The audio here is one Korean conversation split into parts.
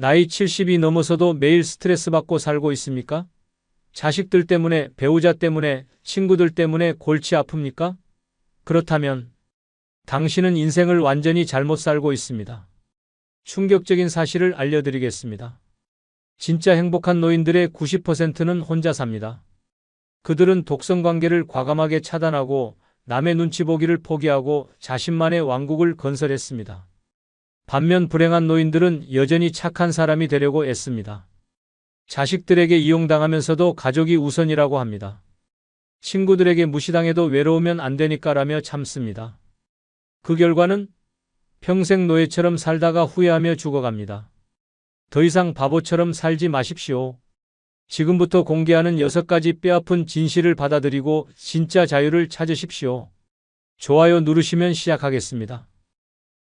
나이 70이 넘어서도 매일 스트레스 받고 살고 있습니까? 자식들 때문에, 배우자 때문에, 친구들 때문에 골치 아픕니까? 그렇다면 당신은 인생을 완전히 잘못 살고 있습니다. 충격적인 사실을 알려드리겠습니다. 진짜 행복한 노인들의 90%는 혼자 삽니다. 그들은 독성 관계를 과감하게 차단하고 남의 눈치 보기를 포기하고 자신만의 왕국을 건설했습니다. 반면 불행한 노인들은 여전히 착한 사람이 되려고 애씁니다. 자식들에게 이용당하면서도 가족이 우선이라고 합니다. 친구들에게 무시당해도 외로우면 안 되니까라며 참습니다. 그 결과는 평생 노예처럼 살다가 후회하며 죽어갑니다. 더 이상 바보처럼 살지 마십시오. 지금부터 공개하는 6가지 뼈아픈 진실을 받아들이고 진짜 자유를 찾으십시오. 좋아요 누르시면 시작하겠습니다.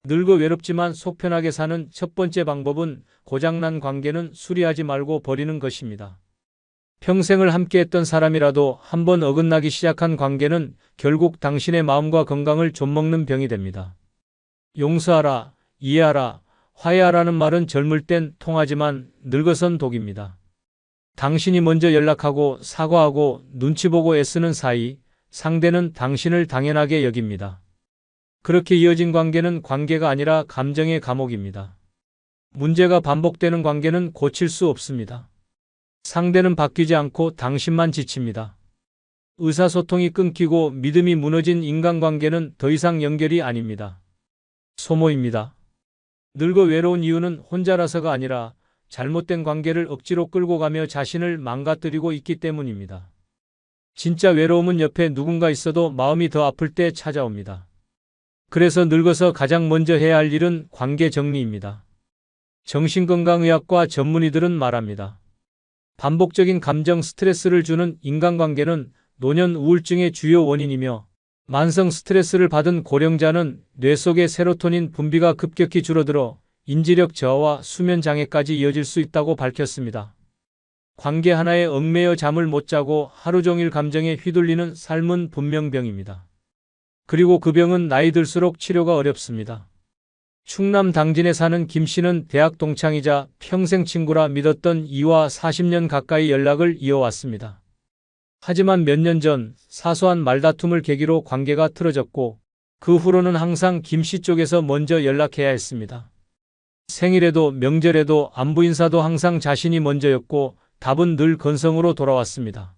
늙어 외롭지만 속 편하게 사는 첫 번째 방법은 고장난 관계는 수리하지 말고 버리는 것입니다. 평생을 함께했던 사람이라도 한번 어긋나기 시작한 관계는 결국 당신의 마음과 건강을 좀먹는 병이 됩니다. 용서하라, 이해하라, 화해하라는 말은 젊을 땐 통하지만 늙어선 독입니다. 당신이 먼저 연락하고 사과하고 눈치 보고 애쓰는 사이 상대는 당신을 당연하게 여깁니다. 그렇게 이어진 관계는 관계가 아니라 감정의 감옥입니다. 문제가 반복되는 관계는 고칠 수 없습니다. 상대는 바뀌지 않고 당신만 지칩니다. 의사소통이 끊기고 믿음이 무너진 인간관계는 더 이상 연결이 아닙니다. 소모입니다. 늙어 외로운 이유는 혼자라서가 아니라 잘못된 관계를 억지로 끌고 가며 자신을 망가뜨리고 있기 때문입니다. 진짜 외로움은 옆에 누군가 있어도 마음이 더 아플 때 찾아옵니다. 그래서 늙어서 가장 먼저 해야 할 일은 관계 정리입니다. 정신건강의학과 전문의들은 말합니다. 반복적인 감정 스트레스를 주는 인간관계는 노년 우울증의 주요 원인이며 만성 스트레스를 받은 고령자는 뇌 속의 세로토닌 분비가 급격히 줄어들어 인지력 저하와 수면 장애까지 이어질 수 있다고 밝혔습니다. 관계 하나에 얽매여 잠을 못 자고 하루 종일 감정에 휘둘리는 삶은 분명병입니다. 그리고 그 병은 나이 들수록 치료가 어렵습니다. 충남 당진에 사는 김 씨는 대학 동창이자 평생 친구라 믿었던 이와 40년 가까이 연락을 이어왔습니다. 하지만 몇 년 전 사소한 말다툼을 계기로 관계가 틀어졌고 그 후로는 항상 김 씨 쪽에서 먼저 연락해야 했습니다. 생일에도 명절에도 안부 인사도 항상 자신이 먼저였고 답은 늘 건성으로 돌아왔습니다.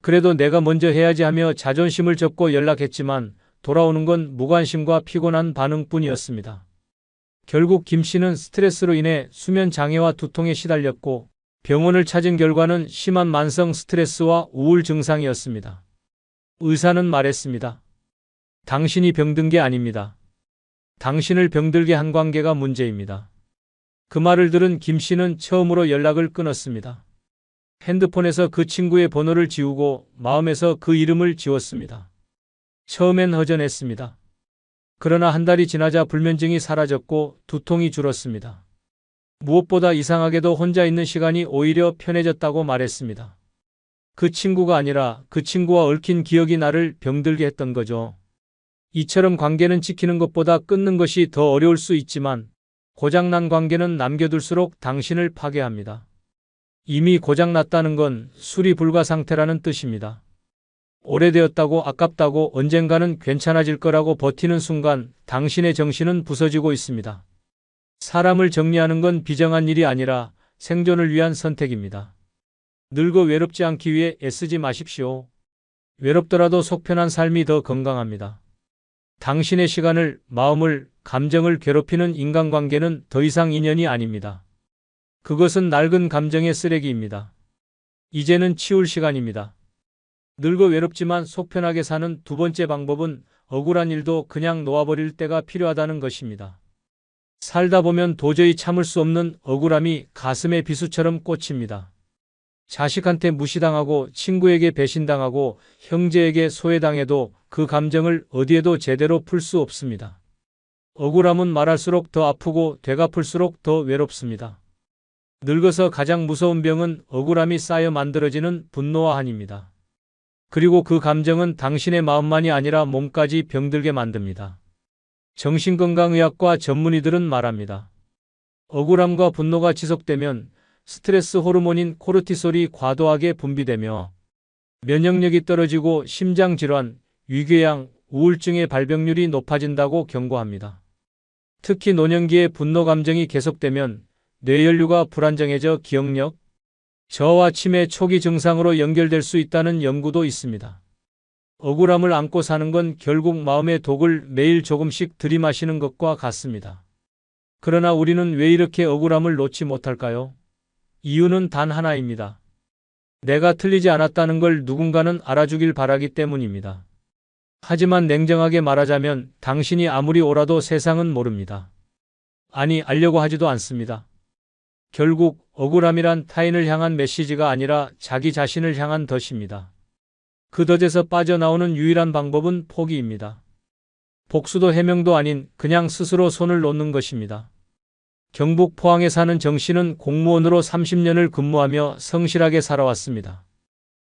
그래도 내가 먼저 해야지 하며 자존심을 접고 연락했지만 돌아오는 건 무관심과 피곤한 반응뿐이었습니다. 결국 김 씨는 스트레스로 인해 수면 장애와 두통에 시달렸고 병원을 찾은 결과는 심한 만성 스트레스와 우울 증상이었습니다. 의사는 말했습니다. 당신이 병든 게 아닙니다. 당신을 병들게 한 관계가 문제입니다. 그 말을 들은 김 씨는 처음으로 연락을 끊었습니다. 핸드폰에서 그 친구의 번호를 지우고 마음에서 그 이름을 지웠습니다. 처음엔 허전했습니다. 그러나 한 달이 지나자 불면증이 사라졌고 두통이 줄었습니다. 무엇보다 이상하게도 혼자 있는 시간이 오히려 편해졌다고 말했습니다. 그 친구가 아니라 그 친구와 얽힌 기억이 나를 병들게 했던 거죠. 이처럼 관계는 지키는 것보다 끊는 것이 더 어려울 수 있지만 고장난 관계는 남겨둘수록 당신을 파괴합니다. 이미 고장났다는 건 수리 불가 상태라는 뜻입니다. 오래되었다고 아깝다고 언젠가는 괜찮아질 거라고 버티는 순간 당신의 정신은 부서지고 있습니다. 사람을 정리하는 건 비정한 일이 아니라 생존을 위한 선택입니다. 늙어 외롭지 않기 위해 애쓰지 마십시오. 외롭더라도 속 편한 삶이 더 건강합니다. 당신의 시간을, 마음을, 감정을 괴롭히는 인간관계는 더 이상 인연이 아닙니다. 그것은 낡은 감정의 쓰레기입니다. 이제는 치울 시간입니다. 늙어 외롭지만 속 편하게 사는 두 번째 방법은 억울한 일도 그냥 놓아버릴 때가 필요하다는 것입니다. 살다 보면 도저히 참을 수 없는 억울함이 가슴에 비수처럼 꽂힙니다. 자식한테 무시당하고 친구에게 배신당하고 형제에게 소외당해도 그 감정을 어디에도 제대로 풀 수 없습니다. 억울함은 말할수록 더 아프고 되갚을수록 더 외롭습니다. 늙어서 가장 무서운 병은 억울함이 쌓여 만들어지는 분노와 한입니다. 그리고 그 감정은 당신의 마음만이 아니라 몸까지 병들게 만듭니다. 정신건강의학과 전문의들은 말합니다. 억울함과 분노가 지속되면 스트레스 호르몬인 코르티솔이 과도하게 분비되며 면역력이 떨어지고 심장질환, 위궤양, 우울증의 발병률이 높아진다고 경고합니다. 특히 노년기에 분노 감정이 계속되면 뇌연류가 불안정해져 기억력, 저하 치매 초기 증상으로 연결될 수 있다는 연구도 있습니다. 억울함을 안고 사는 건 결국 마음의 독을 매일 조금씩 들이마시는 것과 같습니다. 그러나 우리는 왜 이렇게 억울함을 놓지 못할까요? 이유는 단 하나입니다. 내가 틀리지 않았다는 걸 누군가는 알아주길 바라기 때문입니다. 하지만 냉정하게 말하자면 당신이 아무리 옳아도 세상은 모릅니다. 아니, 알려고 하지도 않습니다. 결국 억울함이란 타인을 향한 메시지가 아니라 자기 자신을 향한 덫입니다. 그 덫에서 빠져나오는 유일한 방법은 포기입니다. 복수도 해명도 아닌 그냥 스스로 손을 놓는 것입니다. 경북 포항에 사는 정 씨는 공무원으로 30년을 근무하며 성실하게 살아왔습니다.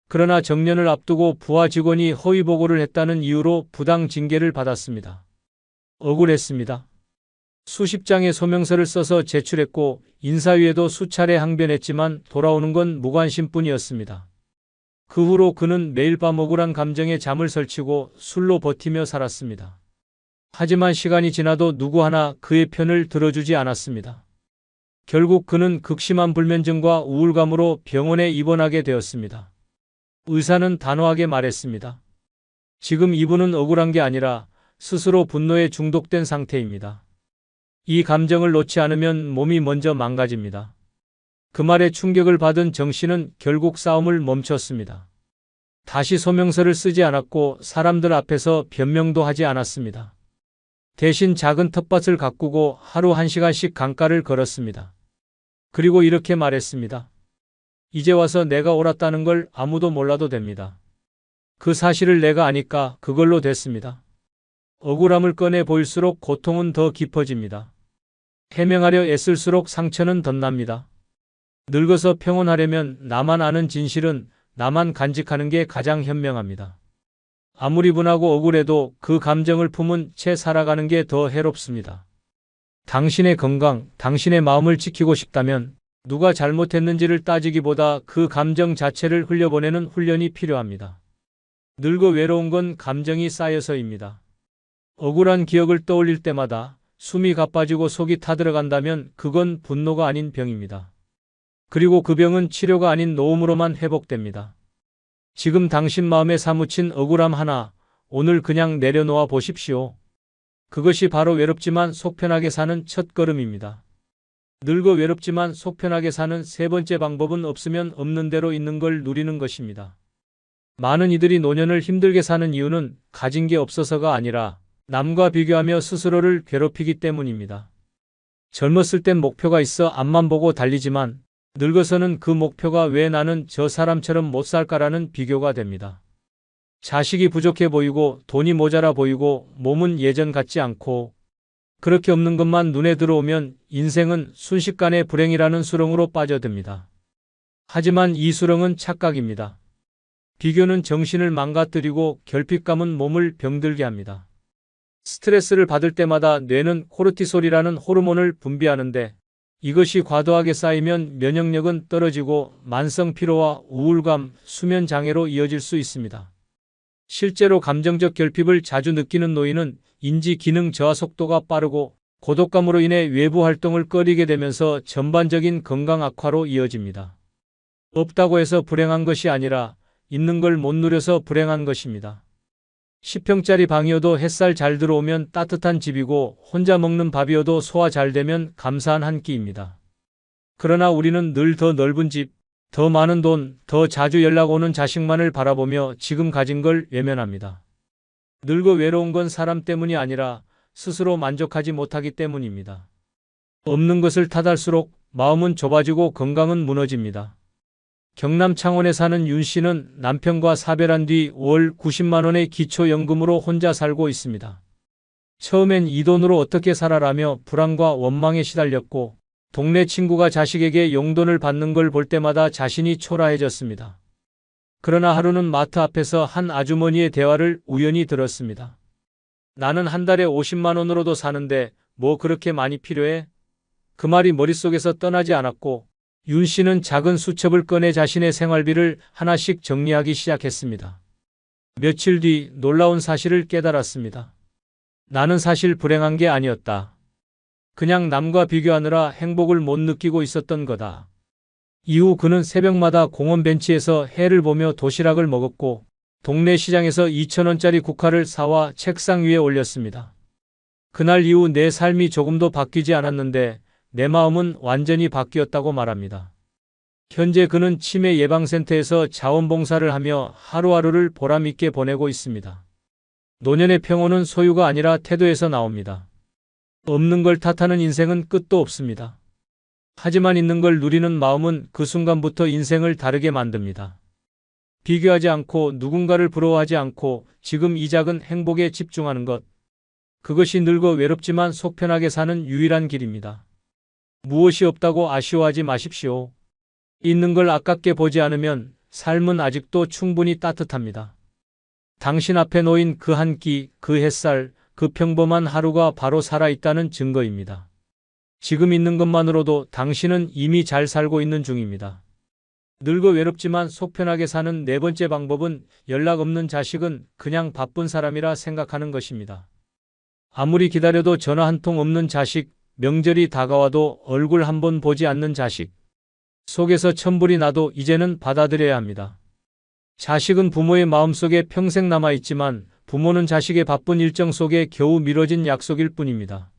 그러나 정년을 앞두고 부하 직원이 허위 보고를 했다는 이유로 부당 징계를 받았습니다. 억울했습니다. 수십 장의 소명서를 써서 제출했고 인사위에도 수차례 항변했지만 돌아오는 건 무관심뿐이었습니다. 그 후로 그는 매일 밤 억울한 감정에 잠을 설치고 술로 버티며 살았습니다. 하지만 시간이 지나도 누구 하나 그의 편을 들어주지 않았습니다. 결국 그는 극심한 불면증과 우울감으로 병원에 입원하게 되었습니다. 의사는 단호하게 말했습니다. 지금 이분은 억울한 게 아니라 스스로 분노에 중독된 상태입니다. 이 감정을 놓지 않으면 몸이 먼저 망가집니다. 그 말에 충격을 받은 정 씨는 결국 싸움을 멈췄습니다. 다시 소명서를 쓰지 않았고 사람들 앞에서 변명도 하지 않았습니다. 대신 작은 텃밭을 가꾸고 하루 1시간씩 강가를 걸었습니다. 그리고 이렇게 말했습니다. 이제 와서 내가 옳았다는 걸 아무도 몰라도 됩니다. 그 사실을 내가 아니까 그걸로 됐습니다. 억울함을 꺼내 보일수록 고통은 더 깊어집니다. 해명하려 애쓸수록 상처는 덧납니다. 늙어서 평온하려면 나만 아는 진실은 나만 간직하는 게 가장 현명합니다. 아무리 분하고 억울해도 그 감정을 품은 채 살아가는 게 더 해롭습니다. 당신의 건강, 당신의 마음을 지키고 싶다면 누가 잘못했는지를 따지기보다 그 감정 자체를 흘려보내는 훈련이 필요합니다. 늙어 외로운 건 감정이 쌓여서입니다. 억울한 기억을 떠올릴 때마다 숨이 가빠지고 속이 타들어간다면 그건 분노가 아닌 병입니다. 그리고 그 병은 치료가 아닌 노움으로만 회복됩니다. 지금 당신 마음에 사무친 억울함 하나, 오늘 그냥 내려놓아 보십시오. 그것이 바로 외롭지만 속편하게 사는 첫 걸음입니다. 늙어 외롭지만 속편하게 사는 세 번째 방법은 없으면 없는 대로 있는 걸 누리는 것입니다. 많은 이들이 노년을 힘들게 사는 이유는 가진 게 없어서가 아니라 남과 비교하며 스스로를 괴롭히기 때문입니다. 젊었을 땐 목표가 있어 앞만 보고 달리지만 늙어서는 그 목표가 왜 나는 저 사람처럼 못 살까라는 비교가 됩니다. 자식이 부족해 보이고 돈이 모자라 보이고 몸은 예전 같지 않고 그렇게 없는 것만 눈에 들어오면 인생은 순식간에 불행이라는 수렁으로 빠져듭니다. 하지만 이 수렁은 착각입니다. 비교는 정신을 망가뜨리고 결핍감은 몸을 병들게 합니다. 스트레스를 받을 때마다 뇌는 코르티솔이라는 호르몬을 분비하는데 이것이 과도하게 쌓이면 면역력은 떨어지고 만성 피로와 우울감, 수면 장애로 이어질 수 있습니다. 실제로 감정적 결핍을 자주 느끼는 노인은 인지 기능 저하 속도가 빠르고 고독감으로 인해 외부 활동을 꺼리게 되면서 전반적인 건강 악화로 이어집니다. 없다고 해서 불행한 것이 아니라 있는 걸 못 누려서 불행한 것입니다. 10평짜리 방이어도 햇살 잘 들어오면 따뜻한 집이고 혼자 먹는 밥이어도 소화 잘 되면 감사한 한 끼입니다. 그러나 우리는 늘 더 넓은 집, 더 많은 돈, 더 자주 연락 오는 자식만을 바라보며 지금 가진 걸 외면합니다. 늙어 외로운 건 사람 때문이 아니라 스스로 만족하지 못하기 때문입니다. 없는 것을 탓할수록 마음은 좁아지고 건강은 무너집니다. 경남 창원에 사는 윤 씨는 남편과 사별한 뒤 월 90만 원의 기초연금으로 혼자 살고 있습니다. 처음엔 이 돈으로 어떻게 살아라며 불안과 원망에 시달렸고 동네 친구가 자식에게 용돈을 받는 걸 볼 때마다 자신이 초라해졌습니다. 그러나 하루는 마트 앞에서 한 아주머니의 대화를 우연히 들었습니다. 나는 한 달에 50만 원으로도 사는데 뭐 그렇게 많이 필요해? 그 말이 머릿속에서 떠나지 않았고 윤 씨는 작은 수첩을 꺼내 자신의 생활비를 하나씩 정리하기 시작했습니다. 며칠 뒤 놀라운 사실을 깨달았습니다. 나는 사실 불행한 게 아니었다. 그냥 남과 비교하느라 행복을 못 느끼고 있었던 거다. 이후 그는 새벽마다 공원 벤치에서 해를 보며 도시락을 먹었고 동네 시장에서 2,000원짜리 국화를 사와 책상 위에 올렸습니다. 그날 이후 내 삶이 조금도 바뀌지 않았는데 내 마음은 완전히 바뀌었다고 말합니다. 현재 그는 치매 예방센터에서 자원봉사를 하며 하루하루를 보람있게 보내고 있습니다. 노년의 평온은 소유가 아니라 태도에서 나옵니다. 없는 걸 탓하는 인생은 끝도 없습니다. 하지만 있는 걸 누리는 마음은 그 순간부터 인생을 다르게 만듭니다. 비교하지 않고 누군가를 부러워하지 않고 지금 이 작은 행복에 집중하는 것. 그것이 늙어 외롭지만 속 편하게 사는 유일한 길입니다. 무엇이 없다고 아쉬워하지 마십시오. 있는 걸 아깝게 보지 않으면 삶은 아직도 충분히 따뜻합니다. 당신 앞에 놓인 그 한 끼, 그 햇살, 그 평범한 하루가 바로 살아있다는 증거입니다. 지금 있는 것만으로도 당신은 이미 잘 살고 있는 중입니다. 늙어 외롭지만 속 편하게 사는 네 번째 방법은 연락 없는 자식은 그냥 바쁜 사람이라 생각하는 것입니다. 아무리 기다려도 전화 한 통 없는 자식, 명절이 다가와도 얼굴 한 번 보지 않는 자식. 속에서 천불이 나도 이제는 받아들여야 합니다. 자식은 부모의 마음속에 평생 남아있지만 부모는 자식의 바쁜 일정 속에 겨우 미뤄진 약속일 뿐입니다.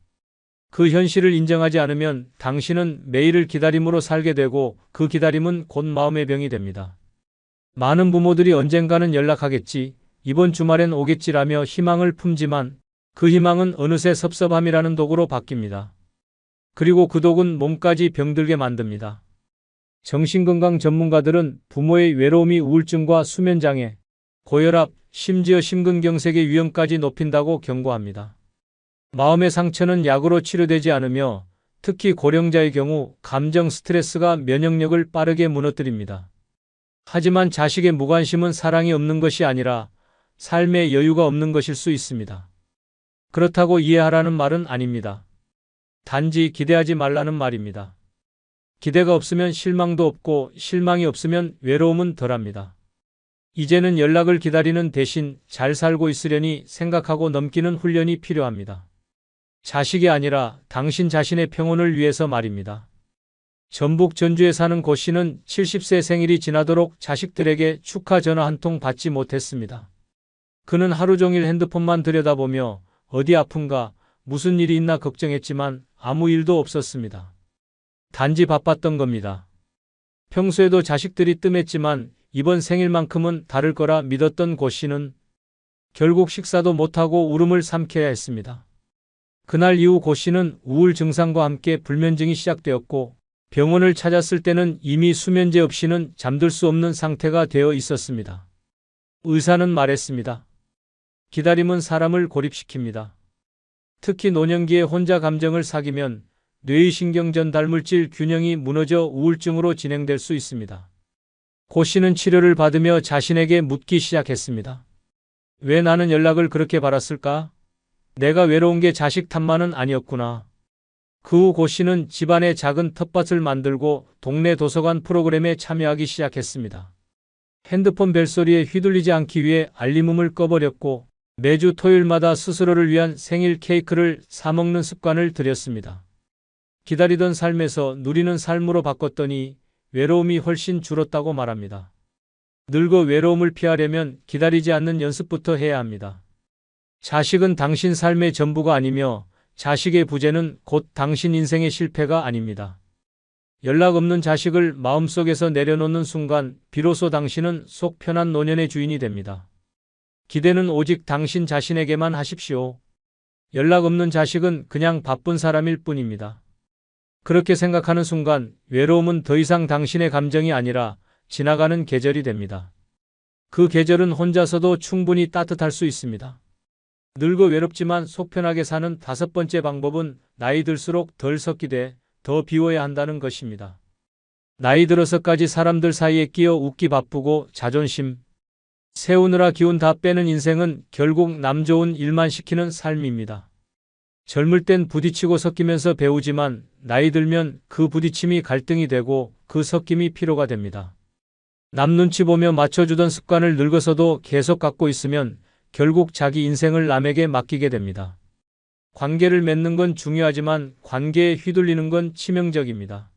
그 현실을 인정하지 않으면 당신은 매일을 기다림으로 살게 되고 그 기다림은 곧 마음의 병이 됩니다. 많은 부모들이 언젠가는 연락하겠지, 이번 주말엔 오겠지라며 희망을 품지만 그 희망은 어느새 섭섭함이라는 독으로 바뀝니다. 그리고 그 독은 몸까지 병들게 만듭니다. 정신건강 전문가들은 부모의 외로움이 우울증과 수면장애, 고혈압, 심지어 심근경색의 위험까지 높인다고 경고합니다. 마음의 상처는 약으로 치료되지 않으며 특히 고령자의 경우 감정 스트레스가 면역력을 빠르게 무너뜨립니다. 하지만 자식의 무관심은 사랑이 없는 것이 아니라 삶의 여유가 없는 것일 수 있습니다. 그렇다고 이해하라는 말은 아닙니다. 단지 기대하지 말라는 말입니다. 기대가 없으면 실망도 없고 실망이 없으면 외로움은 덜합니다. 이제는 연락을 기다리는 대신 잘 살고 있으려니 생각하고 넘기는 훈련이 필요합니다. 자식이 아니라 당신 자신의 평온을 위해서 말입니다. 전북 전주에 사는 고 씨는 70세 생일이 지나도록 자식들에게 축하 전화 한 통 받지 못했습니다. 그는 하루 종일 핸드폰만 들여다보며 어디 아픈가, 무슨 일이 있나 걱정했지만 아무 일도 없었습니다. 단지 바빴던 겁니다. 평소에도 자식들이 뜸했지만 이번 생일만큼은 다를 거라 믿었던 고 씨는 결국 식사도 못하고 울음을 삼켜야 했습니다. 그날 이후 고 씨는 우울 증상과 함께 불면증이 시작되었고 병원을 찾았을 때는 이미 수면제 없이는 잠들 수 없는 상태가 되어 있었습니다. 의사는 말했습니다. 기다림은 사람을 고립시킵니다. 특히 노년기에 혼자 감정을 사귀면 뇌의 신경전달 물질 균형이 무너져 우울증으로 진행될 수 있습니다. 고 씨는 치료를 받으며 자신에게 묻기 시작했습니다. 왜 나는 연락을 그렇게 바랐을까? 내가 외로운 게 자식 탓만은 아니었구나. 그 후 고 씨는 집안에 작은 텃밭을 만들고 동네 도서관 프로그램에 참여하기 시작했습니다. 핸드폰 벨소리에 휘둘리지 않기 위해 알림음을 꺼버렸고 매주 토요일마다 스스로를 위한 생일 케이크를 사 먹는 습관을 들였습니다. 기다리던 삶에서 누리는 삶으로 바꿨더니 외로움이 훨씬 줄었다고 말합니다. 늙어 외로움을 피하려면 기다리지 않는 연습부터 해야 합니다. 자식은 당신 삶의 전부가 아니며 자식의 부재는 곧 당신 인생의 실패가 아닙니다. 연락 없는 자식을 마음속에서 내려놓는 순간 비로소 당신은 속 편한 노년의 주인이 됩니다. 기대는 오직 당신 자신에게만 하십시오. 연락 없는 자식은 그냥 바쁜 사람일 뿐입니다. 그렇게 생각하는 순간 외로움은 더 이상 당신의 감정이 아니라 지나가는 계절이 됩니다. 그 계절은 혼자서도 충분히 따뜻할 수 있습니다. 늙어 외롭지만 속 편하게 사는 다섯 번째 방법은 나이 들수록 덜 섞이되 더 비워야 한다는 것입니다. 나이 들어서까지 사람들 사이에 끼어 웃기 바쁘고 자존심 세우느라 기운 다 빼는 인생은 결국 남 좋은 일만 시키는 삶입니다. 젊을 땐 부딪히고 섞이면서 배우지만 나이 들면 그 부딪힘이 갈등이 되고 그 섞임이 피로가 됩니다. 남 눈치 보며 맞춰주던 습관을 늙어서도 계속 갖고 있으면 결국 자기 인생을 남에게 맡기게 됩니다. 관계를 맺는 건 중요하지만 관계에 휘둘리는 건 치명적입니다.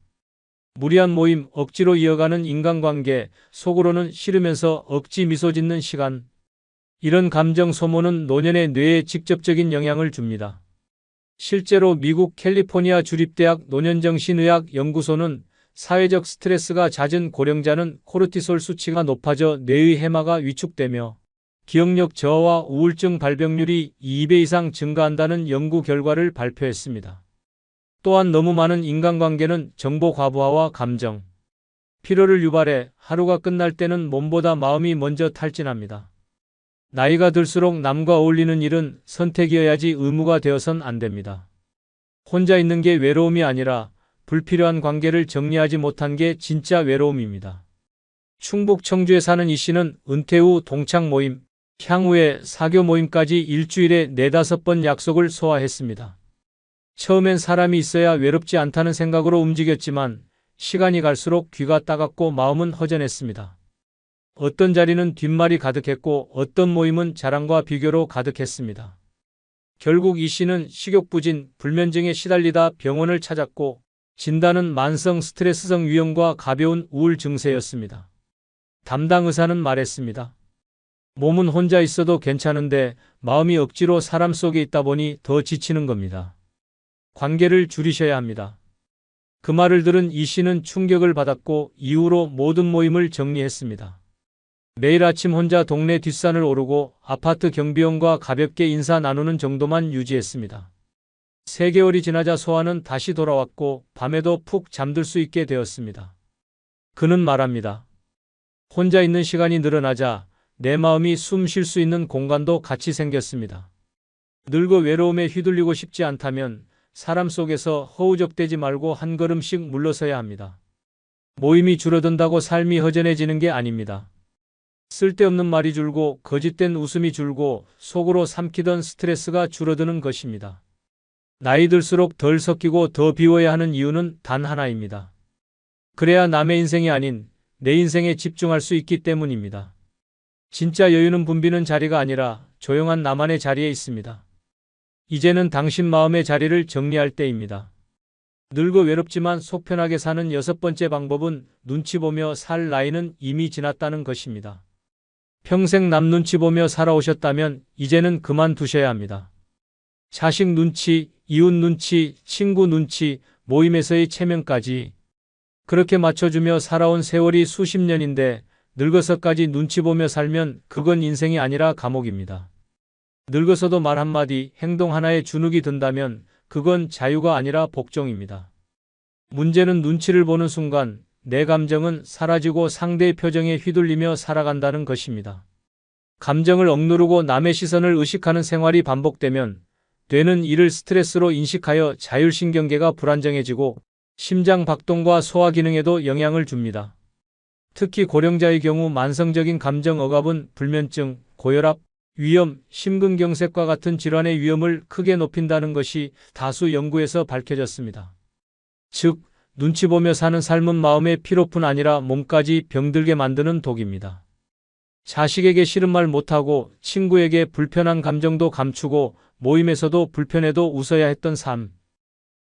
무리한 모임, 억지로 이어가는 인간관계, 속으로는 싫으면서 억지 미소 짓는 시간. 이런 감정 소모는 노년의 뇌에 직접적인 영향을 줍니다. 실제로 미국 캘리포니아 주립대학 노년정신의학 연구소는 사회적 스트레스가 잦은 고령자는 코르티솔 수치가 높아져 뇌의 해마가 위축되며 기억력 저하와 우울증 발병률이 2배 이상 증가한다는 연구 결과를 발표했습니다. 또한 너무 많은 인간관계는 정보 과부하와 감정, 피로를 유발해 하루가 끝날 때는 몸보다 마음이 먼저 탈진합니다. 나이가 들수록 남과 어울리는 일은 선택이어야지 의무가 되어선 안 됩니다. 혼자 있는 게 외로움이 아니라 불필요한 관계를 정리하지 못한 게 진짜 외로움입니다. 충북 청주에 사는 이 씨는 은퇴 후 동창 모임, 향후에 사교 모임까지 일주일에 4-5번 약속을 소화했습니다. 처음엔 사람이 있어야 외롭지 않다는 생각으로 움직였지만 시간이 갈수록 귀가 따갑고 마음은 허전했습니다. 어떤 자리는 뒷말이 가득했고 어떤 모임은 자랑과 비교로 가득했습니다. 결국 이 씨는 식욕부진, 불면증에 시달리다 병원을 찾았고 진단은 만성 스트레스성 위염과 가벼운 우울 증세였습니다. 담당 의사는 말했습니다. 몸은 혼자 있어도 괜찮은데 마음이 억지로 사람 속에 있다 보니 더 지치는 겁니다. 관계를 줄이셔야 합니다. 그 말을 들은 이 씨는 충격을 받았고 이후로 모든 모임을 정리했습니다. 매일 아침 혼자 동네 뒷산을 오르고 아파트 경비원과 가볍게 인사 나누는 정도만 유지했습니다. 3개월이 지나자 소아는 다시 돌아왔고 밤에도 푹 잠들 수 있게 되었습니다. 그는 말합니다. 혼자 있는 시간이 늘어나자 내 마음이 숨 쉴 수 있는 공간도 같이 생겼습니다. 늙어 외로움에 휘둘리고 싶지 않다면 사람 속에서 허우적대지 말고 한 걸음씩 물러서야 합니다. 모임이 줄어든다고 삶이 허전해지는 게 아닙니다. 쓸데없는 말이 줄고 거짓된 웃음이 줄고 속으로 삼키던 스트레스가 줄어드는 것입니다. 나이 들수록 덜 섞이고 더 비워야 하는 이유는 단 하나입니다. 그래야 남의 인생이 아닌 내 인생에 집중할 수 있기 때문입니다. 진짜 여유는 붐비는 자리가 아니라 조용한 나만의 자리에 있습니다. 이제는 당신 마음의 자리를 정리할 때입니다. 늙어 외롭지만 속 편하게 사는 6번째 방법은 눈치 보며 살 나이는 이미 지났다는 것입니다. 평생 남 눈치 보며 살아오셨다면 이제는 그만두셔야 합니다. 자식 눈치, 이웃 눈치, 친구 눈치, 모임에서의 체면까지 그렇게 맞춰주며 살아온 세월이 수십 년인데 늙어서까지 눈치 보며 살면 그건 인생이 아니라 감옥입니다. 늙어서도 말 한마디, 행동 하나에 주눅이 든다면 그건 자유가 아니라 복종입니다. 문제는 눈치를 보는 순간 내 감정은 사라지고 상대의 표정에 휘둘리며 살아간다는 것입니다. 감정을 억누르고 남의 시선을 의식하는 생활이 반복되면 뇌는 이를 스트레스로 인식하여 자율신경계가 불안정해지고 심장 박동과 소화 기능에도 영향을 줍니다. 특히 고령자의 경우 만성적인 감정 억압은 불면증, 고혈압, 위염, 심근경색과 같은 질환의 위험을 크게 높인다는 것이 다수 연구에서 밝혀졌습니다. 즉, 눈치 보며 사는 삶은 마음의 피로뿐 아니라 몸까지 병들게 만드는 독입니다. 자식에게 싫은 말 못하고 친구에게 불편한 감정도 감추고 모임에서도 불편해도 웃어야 했던 삶.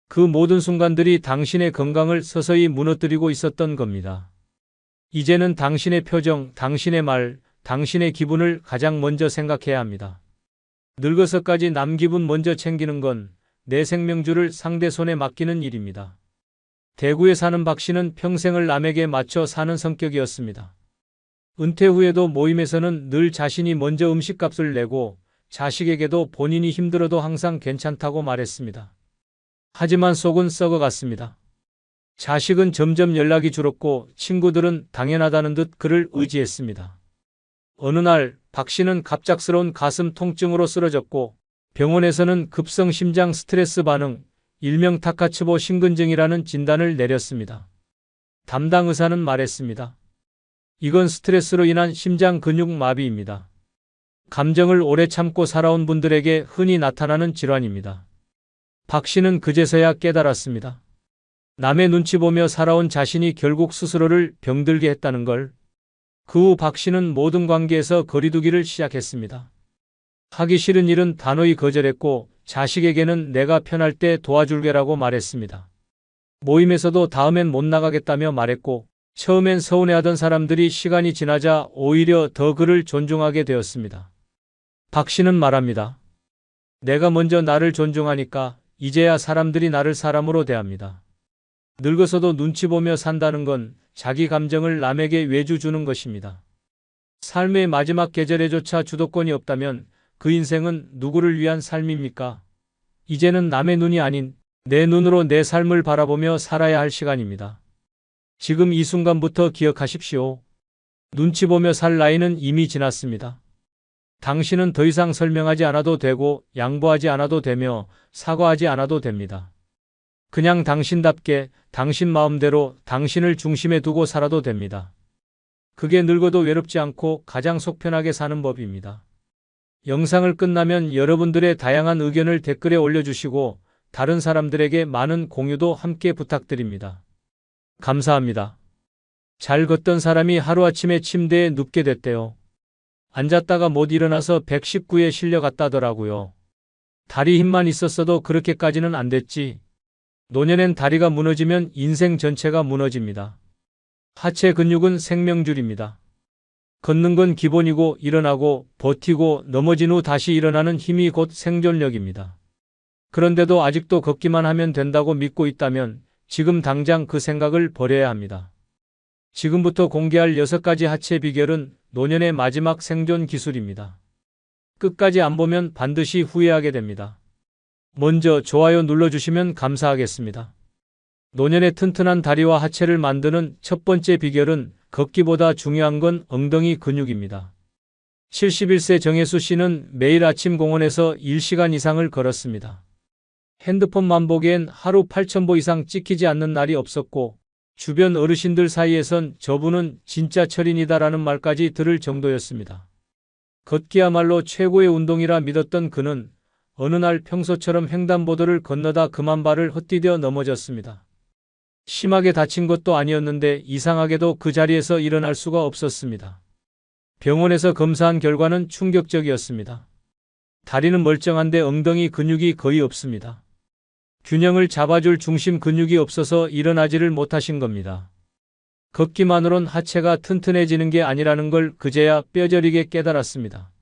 그 모든 순간들이 당신의 건강을 서서히 무너뜨리고 있었던 겁니다. 이제는 당신의 표정, 당신의 말, 당신의 기분을 가장 먼저 생각해야 합니다. 늙어서까지 남 기분 먼저 챙기는 건 내 생명줄을 상대 손에 맡기는 일입니다. 대구에 사는 박 씨는 평생을 남에게 맞춰 사는 성격이었습니다. 은퇴 후에도 모임에서는 늘 자신이 먼저 음식값을 내고 자식에게도 본인이 힘들어도 항상 괜찮다고 말했습니다. 하지만 속은 썩어갔습니다. 자식은 점점 연락이 줄었고 친구들은 당연하다는 듯 그를 의지했습니다. 어느 날 박 씨는 갑작스러운 가슴 통증으로 쓰러졌고 병원에서는 급성 심장 스트레스 반응, 일명 타카츠보 심근증이라는 진단을 내렸습니다. 담당 의사는 말했습니다. 이건 스트레스로 인한 심장 근육 마비입니다. 감정을 오래 참고 살아온 분들에게 흔히 나타나는 질환입니다. 박 씨는 그제서야 깨달았습니다. 남의 눈치 보며 살아온 자신이 결국 스스로를 병들게 했다는 걸. 그 후 박 씨는 모든 관계에서 거리두기를 시작했습니다. 하기 싫은 일은 단호히 거절했고 자식에게는 내가 편할 때 도와줄게라고 말했습니다. 모임에서도 다음엔 못 나가겠다며 말했고 처음엔 서운해하던 사람들이 시간이 지나자 오히려 더 그를 존중하게 되었습니다. 박 씨는 말합니다. 내가 먼저 나를 존중하니까 이제야 사람들이 나를 사람으로 대합니다. 늙어서도 눈치 보며 산다는 건 자기 감정을 남에게 외주 주는 것입니다. 삶의 마지막 계절에조차 주도권이 없다면 그 인생은 누구를 위한 삶입니까? 이제는 남의 눈이 아닌 내 눈으로 내 삶을 바라보며 살아야 할 시간입니다. 지금 이 순간부터 기억하십시오. 눈치 보며 살 나이는 이미 지났습니다. 당신은 더 이상 설명하지 않아도 되고 양보하지 않아도 되며 사과하지 않아도 됩니다. 그냥 당신답게 당신 마음대로 당신을 중심에 두고 살아도 됩니다. 그게 늙어도 외롭지 않고 가장 속 편하게 사는 법입니다. 영상을 끝나면 여러분들의 다양한 의견을 댓글에 올려주시고 다른 사람들에게 많은 공유도 함께 부탁드립니다. 감사합니다. 잘 걷던 사람이 하루아침에 침대에 눕게 됐대요. 앉았다가 못 일어나서 119에 실려갔다더라고요. 다리 힘만 있었어도 그렇게까지는 안 됐지. 노년엔 다리가 무너지면 인생 전체가 무너집니다. 하체 근육은 생명줄입니다. 걷는 건 기본이고 일어나고 버티고 넘어진 후 다시 일어나는 힘이 곧 생존력입니다. 그런데도 아직도 걷기만 하면 된다고 믿고 있다면 지금 당장 그 생각을 버려야 합니다. 지금부터 공개할 6가지 하체 비결은 노년의 마지막 생존 기술입니다. 끝까지 안 보면 반드시 후회하게 됩니다. 먼저 좋아요 눌러주시면 감사하겠습니다. 노년의 튼튼한 다리와 하체를 만드는 첫 번째 비결은 걷기보다 중요한 건 엉덩이 근육입니다. 71세 정혜수 씨는 매일 아침 공원에서 1시간 이상을 걸었습니다. 핸드폰만 보기엔 하루 8,000보 이상 찍히지 않는 날이 없었고 주변 어르신들 사이에선 저분은 진짜 철인이다라는 말까지 들을 정도였습니다. 걷기야말로 최고의 운동이라 믿었던 그는 어느 날 평소처럼 횡단보도를 건너다 그만 발을 헛디뎌 넘어졌습니다. 심하게 다친 것도 아니었는데 이상하게도 그 자리에서 일어날 수가 없었습니다. 병원에서 검사한 결과는 충격적이었습니다. 다리는 멀쩡한데 엉덩이 근육이 거의 없습니다. 균형을 잡아줄 중심 근육이 없어서 일어나지를 못하신 겁니다. 걷기만으론 하체가 튼튼해지는 게 아니라는 걸 그제야 뼈저리게 깨달았습니다.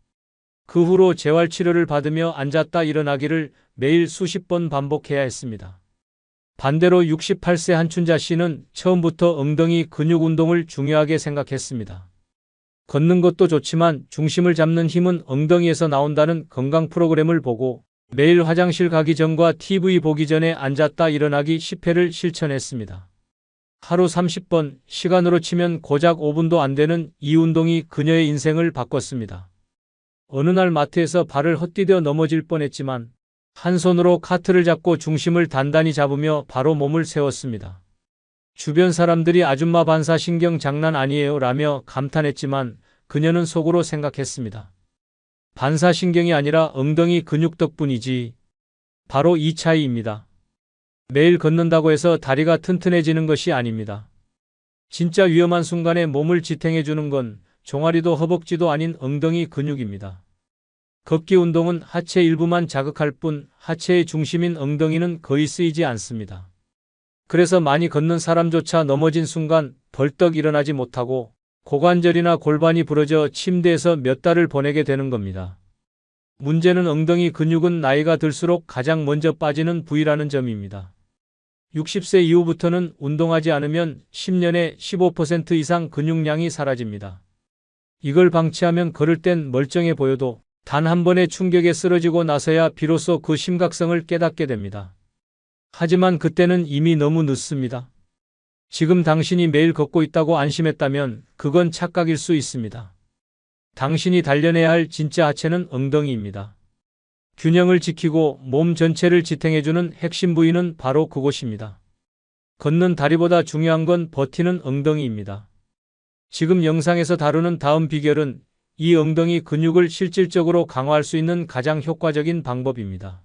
그 후로 재활치료를 받으며 앉았다 일어나기를 매일 수십 번 반복해야 했습니다. 반대로 68세 한춘자 씨는 처음부터 엉덩이 근육 운동을 중요하게 생각했습니다. 걷는 것도 좋지만 중심을 잡는 힘은 엉덩이에서 나온다는 건강 프로그램을 보고 매일 화장실 가기 전과 TV 보기 전에 앉았다 일어나기 10회를 실천했습니다. 하루 30번, 시간으로 치면 고작 5분도 안 되는 이 운동이 그녀의 인생을 바꿨습니다. 어느 날 마트에서 발을 헛디뎌 넘어질 뻔했지만 한 손으로 카트를 잡고 중심을 단단히 잡으며 바로 몸을 세웠습니다. 주변 사람들이 아줌마 반사신경 장난 아니에요 라며 감탄했지만 그녀는 속으로 생각했습니다. 반사신경이 아니라 엉덩이 근육 덕분이지. 바로 이 차이입니다. 매일 걷는다고 해서 다리가 튼튼해지는 것이 아닙니다. 진짜 위험한 순간에 몸을 지탱해주는 건 종아리도 허벅지도 아닌 엉덩이 근육입니다. 걷기 운동은 하체 일부만 자극할 뿐 하체의 중심인 엉덩이는 거의 쓰이지 않습니다. 그래서 많이 걷는 사람조차 넘어진 순간 벌떡 일어나지 못하고 고관절이나 골반이 부러져 침대에서 몇 달을 보내게 되는 겁니다. 문제는 엉덩이 근육은 나이가 들수록 가장 먼저 빠지는 부위라는 점입니다. 60세 이후부터는 운동하지 않으면 10년에 15% 이상 근육량이 사라집니다. 이걸 방치하면 걸을 땐 멀쩡해 보여도 단 한 번의 충격에 쓰러지고 나서야 비로소 그 심각성을 깨닫게 됩니다. 하지만 그때는 이미 너무 늦습니다. 지금 당신이 매일 걷고 있다고 안심했다면 그건 착각일 수 있습니다. 당신이 단련해야 할 진짜 하체는 엉덩이입니다. 균형을 지키고 몸 전체를 지탱해주는 핵심 부위는 바로 그곳입니다. 걷는 다리보다 중요한 건 버티는 엉덩이입니다. 지금 영상에서 다루는 다음 비결은 이 엉덩이 근육을 실질적으로 강화할 수 있는 가장 효과적인 방법입니다.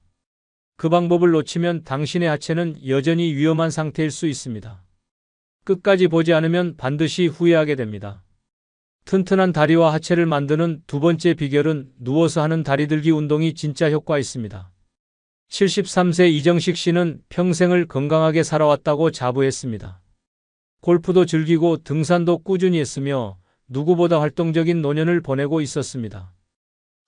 그 방법을 놓치면 당신의 하체는 여전히 위험한 상태일 수 있습니다. 끝까지 보지 않으면 반드시 후회하게 됩니다. 튼튼한 다리와 하체를 만드는 두 번째 비결은 누워서 하는 다리 들기 운동이 진짜 효과 있습니다. 73세 이정식 씨는 평생을 건강하게 살아왔다고 자부했습니다. 골프도 즐기고 등산도 꾸준히 했으며 누구보다 활동적인 노년을 보내고 있었습니다.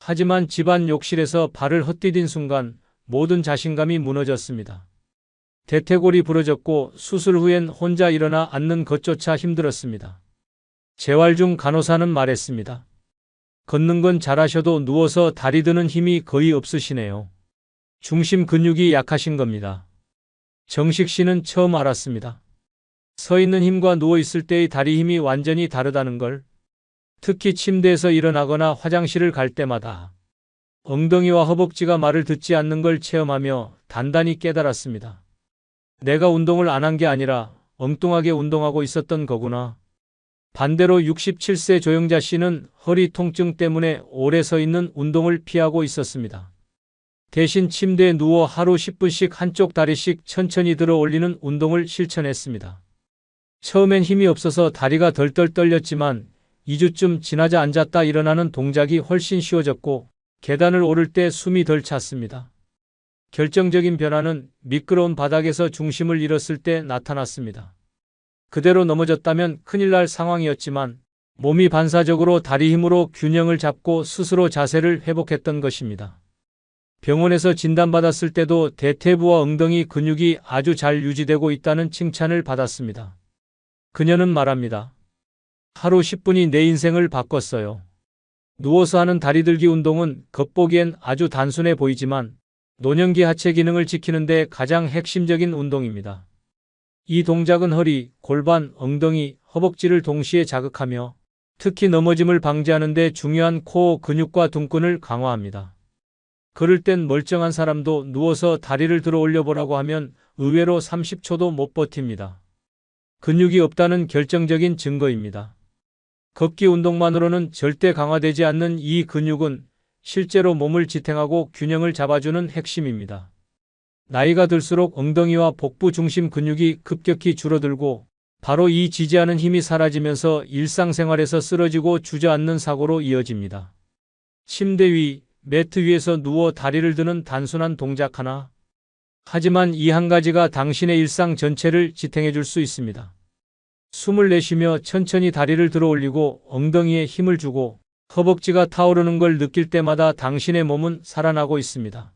하지만 집안 욕실에서 발을 헛디딘 순간 모든 자신감이 무너졌습니다. 대퇴골이 부러졌고 수술 후엔 혼자 일어나 앉는 것조차 힘들었습니다. 재활 중 간호사는 말했습니다. 걷는 건 잘하셔도 누워서 다리 드는 힘이 거의 없으시네요. 중심 근육이 약하신 겁니다. 정식 씨는 처음 알았습니다. 서 있는 힘과 누워 있을 때의 다리 힘이 완전히 다르다는 걸. 특히 침대에서 일어나거나 화장실을 갈 때마다 엉덩이와 허벅지가 말을 듣지 않는 걸 체험하며 단단히 깨달았습니다. 내가 운동을 안 한 게 아니라 엉뚱하게 운동하고 있었던 거구나. 반대로 67세 조영자 씨는 허리 통증 때문에 오래 서 있는 운동을 피하고 있었습니다. 대신 침대에 누워 하루 10분씩 한쪽 다리씩 천천히 들어 올리는 운동을 실천했습니다. 처음엔 힘이 없어서 다리가 덜덜 떨렸지만 2주쯤 지나자 앉았다 일어나는 동작이 훨씬 쉬워졌고 계단을 오를 때 숨이 덜 찼습니다. 결정적인 변화는 미끄러운 바닥에서 중심을 잃었을 때 나타났습니다. 그대로 넘어졌다면 큰일 날 상황이었지만 몸이 반사적으로 다리 힘으로 균형을 잡고 스스로 자세를 회복했던 것입니다. 병원에서 진단받았을 때도 대퇴부와 엉덩이 근육이 아주 잘 유지되고 있다는 칭찬을 받았습니다. 그녀는 말합니다. 하루 10분이 내 인생을 바꿨어요. 누워서 하는 다리 들기 운동은 겉보기엔 아주 단순해 보이지만 노년기 하체 기능을 지키는 데 가장 핵심적인 운동입니다. 이 동작은 허리, 골반, 엉덩이, 허벅지를 동시에 자극하며 특히 넘어짐을 방지하는 데 중요한 코어 근육과 등근을 강화합니다. 그럴 땐 멀쩡한 사람도 누워서 다리를 들어 올려보라고 하면 의외로 30초도 못 버팁니다. 근육이 없다는 결정적인 증거입니다. 걷기 운동만으로는 절대 강화되지 않는 이 근육은 실제로 몸을 지탱하고 균형을 잡아주는 핵심입니다. 나이가 들수록 엉덩이와 복부 중심 근육이 급격히 줄어들고 바로 이 지지하는 힘이 사라지면서 일상생활에서 쓰러지고 주저앉는 사고로 이어집니다. 침대 위, 매트 위에서 누워 다리를 드는 단순한 동작 하나. 하지만 이 한 가지가 당신의 일상 전체를 지탱해 줄 수 있습니다. 숨을 내쉬며 천천히 다리를 들어 올리고 엉덩이에 힘을 주고 허벅지가 타오르는 걸 느낄 때마다 당신의 몸은 살아나고 있습니다.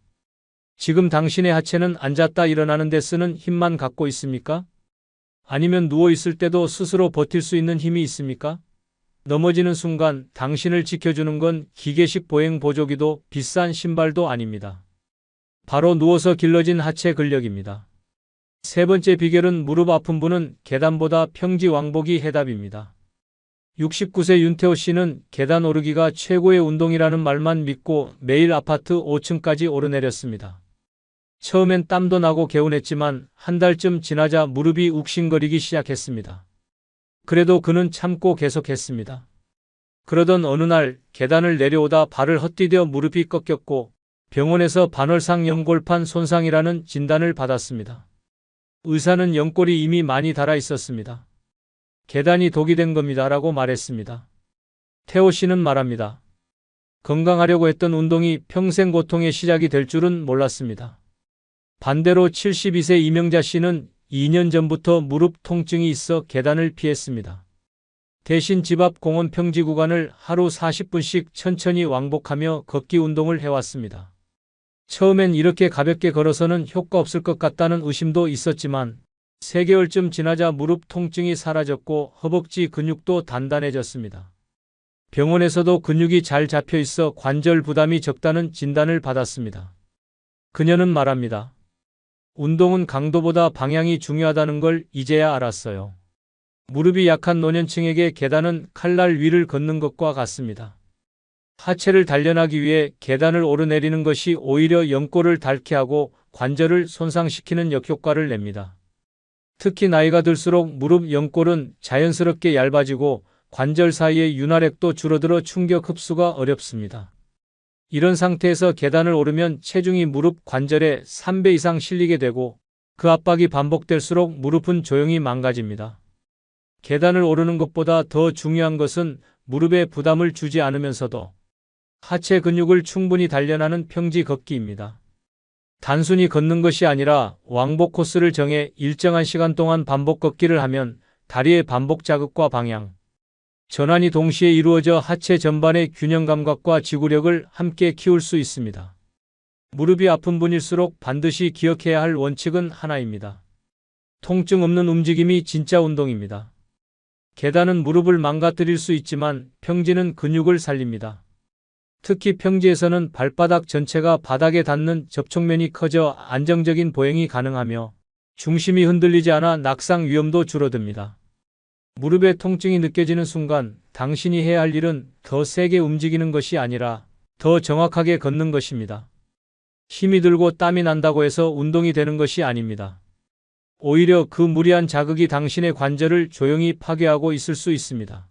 지금 당신의 하체는 앉았다 일어나는 데 쓰는 힘만 갖고 있습니까? 아니면 누워 있을 때도 스스로 버틸 수 있는 힘이 있습니까? 넘어지는 순간 당신을 지켜주는 건 기계식 보행 보조기도 비싼 신발도 아닙니다. 바로 누워서 길러진 하체 근력입니다. 세 번째 비결은 무릎 아픈 분은 계단보다 평지 왕복이 해답입니다. 69세 윤태호 씨는 계단 오르기가 최고의 운동이라는 말만 믿고 매일 아파트 5층까지 오르내렸습니다. 처음엔 땀도 나고 개운했지만 한 달쯤 지나자 무릎이 욱신거리기 시작했습니다. 그래도 그는 참고 계속했습니다. 그러던 어느 날 계단을 내려오다 발을 헛디뎌 무릎이 꺾였고 병원에서 반월상 연골판 손상이라는 진단을 받았습니다. 의사는 연골이 이미 많이 닳아 있었습니다. 계단이 독이 된 겁니다 라고 말했습니다. 태호 씨는 말합니다. 건강하려고 했던 운동이 평생 고통의 시작이 될 줄은 몰랐습니다. 반대로 72세 이명자 씨는 2년 전부터 무릎 통증이 있어 계단을 피했습니다. 대신 집 앞 공원 평지 구간을 하루 40분씩 천천히 왕복하며 걷기 운동을 해왔습니다. 처음엔 이렇게 가볍게 걸어서는 효과 없을 것 같다는 의심도 있었지만 3개월쯤 지나자 무릎 통증이 사라졌고 허벅지 근육도 단단해졌습니다. 병원에서도 근육이 잘 잡혀 있어 관절 부담이 적다는 진단을 받았습니다. 그녀는 말합니다. 운동은 강도보다 방향이 중요하다는 걸 이제야 알았어요. 무릎이 약한 노년층에게 계단은 칼날 위를 걷는 것과 같습니다. 하체를 단련하기 위해 계단을 오르내리는 것이 오히려 연골을 닳게 하고 관절을 손상시키는 역효과를 냅니다. 특히 나이가 들수록 무릎 연골은 자연스럽게 얇아지고 관절 사이의 윤활액도 줄어들어 충격 흡수가 어렵습니다. 이런 상태에서 계단을 오르면 체중이 무릎 관절에 3배 이상 실리게 되고 그 압박이 반복될수록 무릎은 조용히 망가집니다. 계단을 오르는 것보다 더 중요한 것은 무릎에 부담을 주지 않으면서도 하체 근육을 충분히 단련하는 평지 걷기입니다. 단순히 걷는 것이 아니라 왕복 코스를 정해 일정한 시간 동안 반복 걷기를 하면 다리의 반복 자극과 방향, 전환이 동시에 이루어져 하체 전반의 균형 감각과 지구력을 함께 키울 수 있습니다. 무릎이 아픈 분일수록 반드시 기억해야 할 원칙은 하나입니다. 통증 없는 움직임이 진짜 운동입니다. 계단은 무릎을 망가뜨릴 수 있지만 평지는 근육을 살립니다. 특히 평지에서는 발바닥 전체가 바닥에 닿는 접촉면이 커져 안정적인 보행이 가능하며 중심이 흔들리지 않아 낙상 위험도 줄어듭니다. 무릎에 통증이 느껴지는 순간 당신이 해야 할 일은 더 세게 움직이는 것이 아니라 더 정확하게 걷는 것입니다. 힘이 들고 땀이 난다고 해서 운동이 되는 것이 아닙니다. 오히려 그 무리한 자극이 당신의 관절을 조용히 파괴하고 있을 수 있습니다.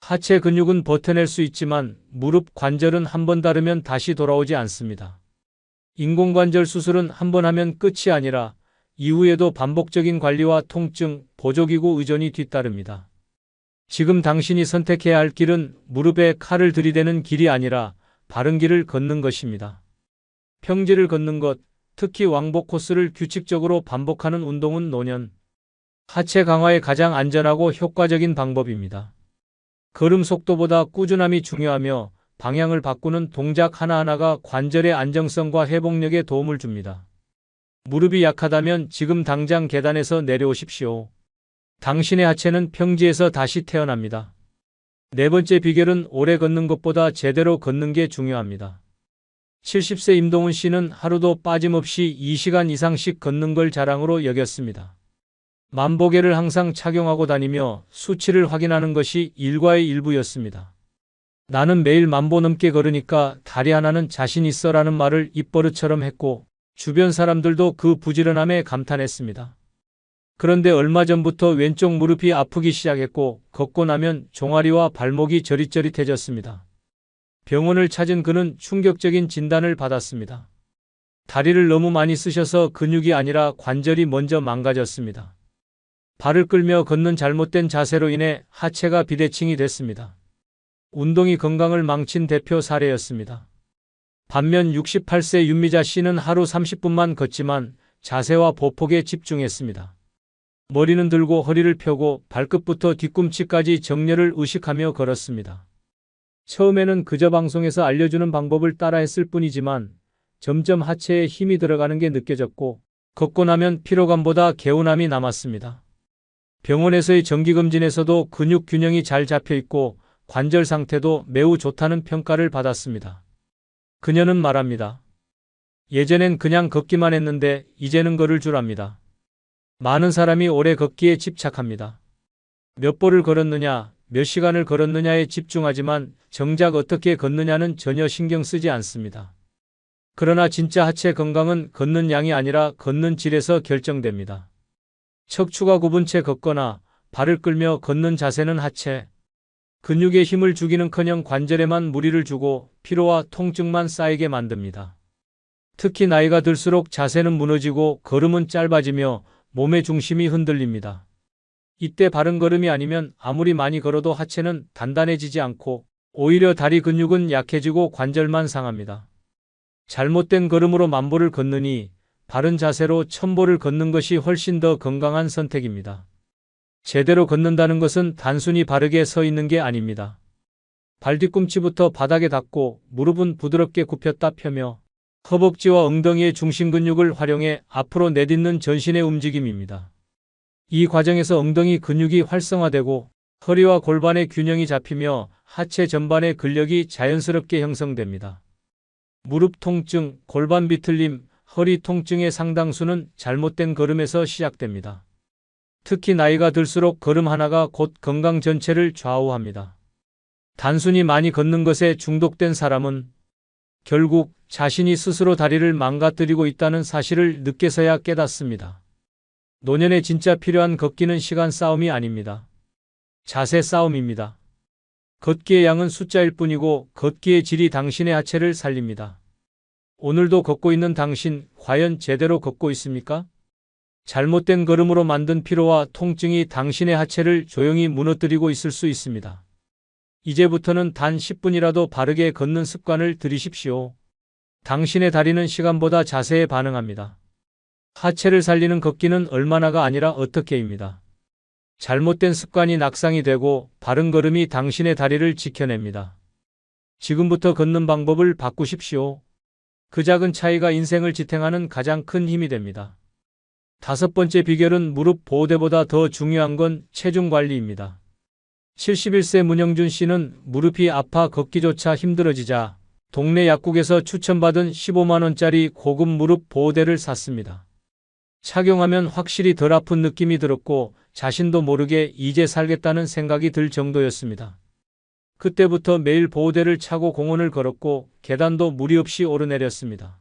하체 근육은 버텨낼 수 있지만 무릎 관절은 한번 다르면 다시 돌아오지 않습니다. 인공관절 수술은 한번 하면 끝이 아니라 이후에도 반복적인 관리와 통증, 보조기구 의존이 뒤따릅니다. 지금 당신이 선택해야 할 길은 무릎에 칼을 들이대는 길이 아니라 바른 길을 걷는 것입니다. 평지를 걷는 것, 특히 왕복 코스를 규칙적으로 반복하는 운동은 노년, 하체 강화에 가장 안전하고 효과적인 방법입니다. 걸음 속도보다 꾸준함이 중요하며 방향을 바꾸는 동작 하나하나가 관절의 안정성과 회복력에 도움을 줍니다. 무릎이 약하다면 지금 당장 계단에서 내려오십시오. 당신의 하체는 평지에서 다시 태어납니다. 네 번째 비결은 오래 걷는 것보다 제대로 걷는 게 중요합니다. 70세 임동훈 씨는 하루도 빠짐없이 2시간 이상씩 걷는 걸 자랑으로 여겼습니다. 만보계를 항상 착용하고 다니며 수치를 확인하는 것이 일과의 일부였습니다. 나는 매일 10,000보 넘게 걸으니까 다리 하나는 자신 있어라는 말을 입버릇처럼 했고 주변 사람들도 그 부지런함에 감탄했습니다. 그런데 얼마 전부터 왼쪽 무릎이 아프기 시작했고 걷고 나면 종아리와 발목이 저릿저릿해졌습니다. 병원을 찾은 그는 충격적인 진단을 받았습니다. 다리를 너무 많이 쓰셔서 근육이 아니라 관절이 먼저 망가졌습니다. 발을 끌며 걷는 잘못된 자세로 인해 하체가 비대칭이 됐습니다. 운동이 건강을 망친 대표 사례였습니다. 반면 68세 윤미자 씨는 하루 30분만 걷지만 자세와 보폭에 집중했습니다. 머리는 들고 허리를 펴고 발끝부터 뒤꿈치까지 정렬을 의식하며 걸었습니다. 처음에는 그저 방송에서 알려주는 방법을 따라했을 뿐이지만 점점 하체에 힘이 들어가는 게 느껴졌고 걷고 나면 피로감보다 개운함이 남았습니다. 병원에서의 정기검진에서도 근육 균형이 잘 잡혀 있고 관절 상태도 매우 좋다는 평가를 받았습니다. 그녀는 말합니다. 예전엔 그냥 걷기만 했는데 이제는 걸을 줄 압니다. 많은 사람이 오래 걷기에 집착합니다. 몇 보를 걸었느냐, 몇 시간을 걸었느냐에 집중하지만 정작 어떻게 걷느냐는 전혀 신경 쓰지 않습니다. 그러나 진짜 하체 건강은 걷는 양이 아니라 걷는 질에서 결정됩니다. 척추가 굽은 채 걷거나 발을 끌며 걷는 자세는 하체, 근육에 힘을 주기는커녕 관절에만 무리를 주고 피로와 통증만 쌓이게 만듭니다. 특히 나이가 들수록 자세는 무너지고 걸음은 짧아지며 몸의 중심이 흔들립니다. 이때 바른 걸음이 아니면 아무리 많이 걸어도 하체는 단단해지지 않고 오히려 다리 근육은 약해지고 관절만 상합니다. 잘못된 걸음으로 10,000보를 걷느니 바른 자세로 1,000보를 걷는 것이 훨씬 더 건강한 선택입니다. 제대로 걷는다는 것은 단순히 바르게 서 있는 게 아닙니다. 발 뒤꿈치부터 바닥에 닿고 무릎은 부드럽게 굽혔다 펴며 허벅지와 엉덩이의 중심 근육을 활용해 앞으로 내딛는 전신의 움직임입니다. 이 과정에서 엉덩이 근육이 활성화되고 허리와 골반의 균형이 잡히며 하체 전반의 근력이 자연스럽게 형성됩니다. 무릎 통증, 골반 비틀림, 허리 통증의 상당수는 잘못된 걸음에서 시작됩니다. 특히 나이가 들수록 걸음 하나가 곧 건강 전체를 좌우합니다. 단순히 많이 걷는 것에 중독된 사람은 결국 자신이 스스로 다리를 망가뜨리고 있다는 사실을 늦게서야 깨닫습니다. 노년에 진짜 필요한 걷기는 시간 싸움이 아닙니다. 자세 싸움입니다. 걷기의 양은 숫자일 뿐이고 걷기의 질이 당신의 하체를 살립니다. 오늘도 걷고 있는 당신, 과연 제대로 걷고 있습니까? 잘못된 걸음으로 만든 피로와 통증이 당신의 하체를 조용히 무너뜨리고 있을 수 있습니다. 이제부터는 단 10분이라도 바르게 걷는 습관을 들이십시오. 당신의 다리는 시간보다 자세에 반응합니다. 하체를 살리는 걷기는 얼마나가 아니라 어떻게입니다. 잘못된 습관이 낙상이 되고 바른 걸음이 당신의 다리를 지켜냅니다. 지금부터 걷는 방법을 바꾸십시오. 그 작은 차이가 인생을 지탱하는 가장 큰 힘이 됩니다. 5번째 비결은 무릎 보호대보다 더 중요한 건 체중 관리입니다. 71세 문영준 씨는 무릎이 아파 걷기조차 힘들어지자 동네 약국에서 추천받은 15만 원짜리 고급 무릎 보호대를 샀습니다. 착용하면 확실히 덜 아픈 느낌이 들었고 자신도 모르게 이제 살겠다는 생각이 들 정도였습니다. 그때부터 매일 보호대를 차고 공원을 걸었고 계단도 무리 없이 오르내렸습니다.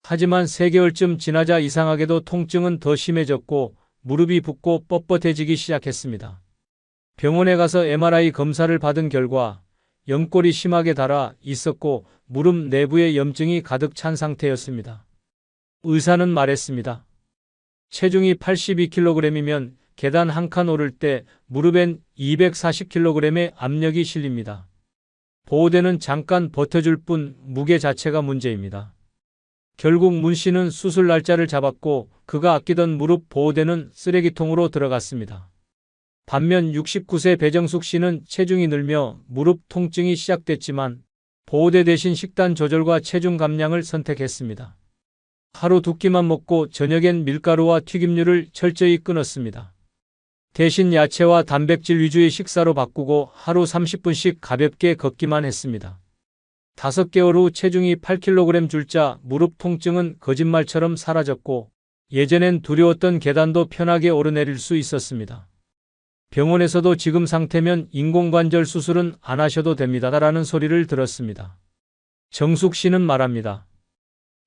하지만 3개월쯤 지나자 이상하게도 통증은 더 심해졌고 무릎이 붓고 뻣뻣해지기 시작했습니다. 병원에 가서 MRI 검사를 받은 결과 연골이 심하게 닳아 있었고 무릎 내부에 염증이 가득 찬 상태였습니다. 의사는 말했습니다. 체중이 82kg이면 계단 한 칸 오를 때 무릎엔 240kg의 압력이 실립니다. 보호대는 잠깐 버텨줄 뿐 무게 자체가 문제입니다. 결국 문 씨는 수술 날짜를 잡았고 그가 아끼던 무릎 보호대는 쓰레기통으로 들어갔습니다. 반면 69세 배정숙 씨는 체중이 늘며 무릎 통증이 시작됐지만 보호대 대신 식단 조절과 체중 감량을 선택했습니다. 하루 2끼만 먹고 저녁엔 밀가루와 튀김류를 철저히 끊었습니다. 대신 야채와 단백질 위주의 식사로 바꾸고 하루 30분씩 가볍게 걷기만 했습니다. 5개월 후 체중이 8kg 줄자 무릎 통증은 거짓말처럼 사라졌고 예전엔 두려웠던 계단도 편하게 오르내릴 수 있었습니다. 병원에서도 지금 상태면 인공관절 수술은 안 하셔도 됩니다라는 소리를 들었습니다. 정숙 씨는 말합니다.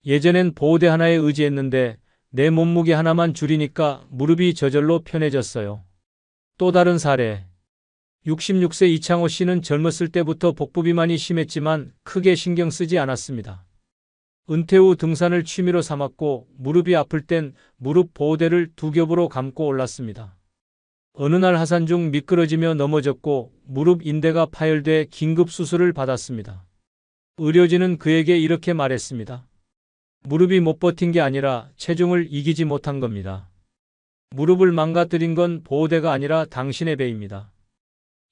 예전엔 보호대 하나에 의지했는데 내 몸무게 하나만 줄이니까 무릎이 저절로 편해졌어요. 또 다른 사례. 66세 이창호 씨는 젊었을 때부터 복부 비만이 심했지만 크게 신경 쓰지 않았습니다. 은퇴 후 등산을 취미로 삼았고 무릎이 아플 땐 무릎 보호대를 2겹으로 감고 올랐습니다. 어느 날 하산 중 미끄러지며 넘어졌고 무릎 인대가 파열돼 긴급 수술을 받았습니다. 의료진은 그에게 이렇게 말했습니다. 무릎이 못 버틴 게 아니라 체중을 이기지 못한 겁니다. 무릎을 망가뜨린 건 보호대가 아니라 당신의 배입니다.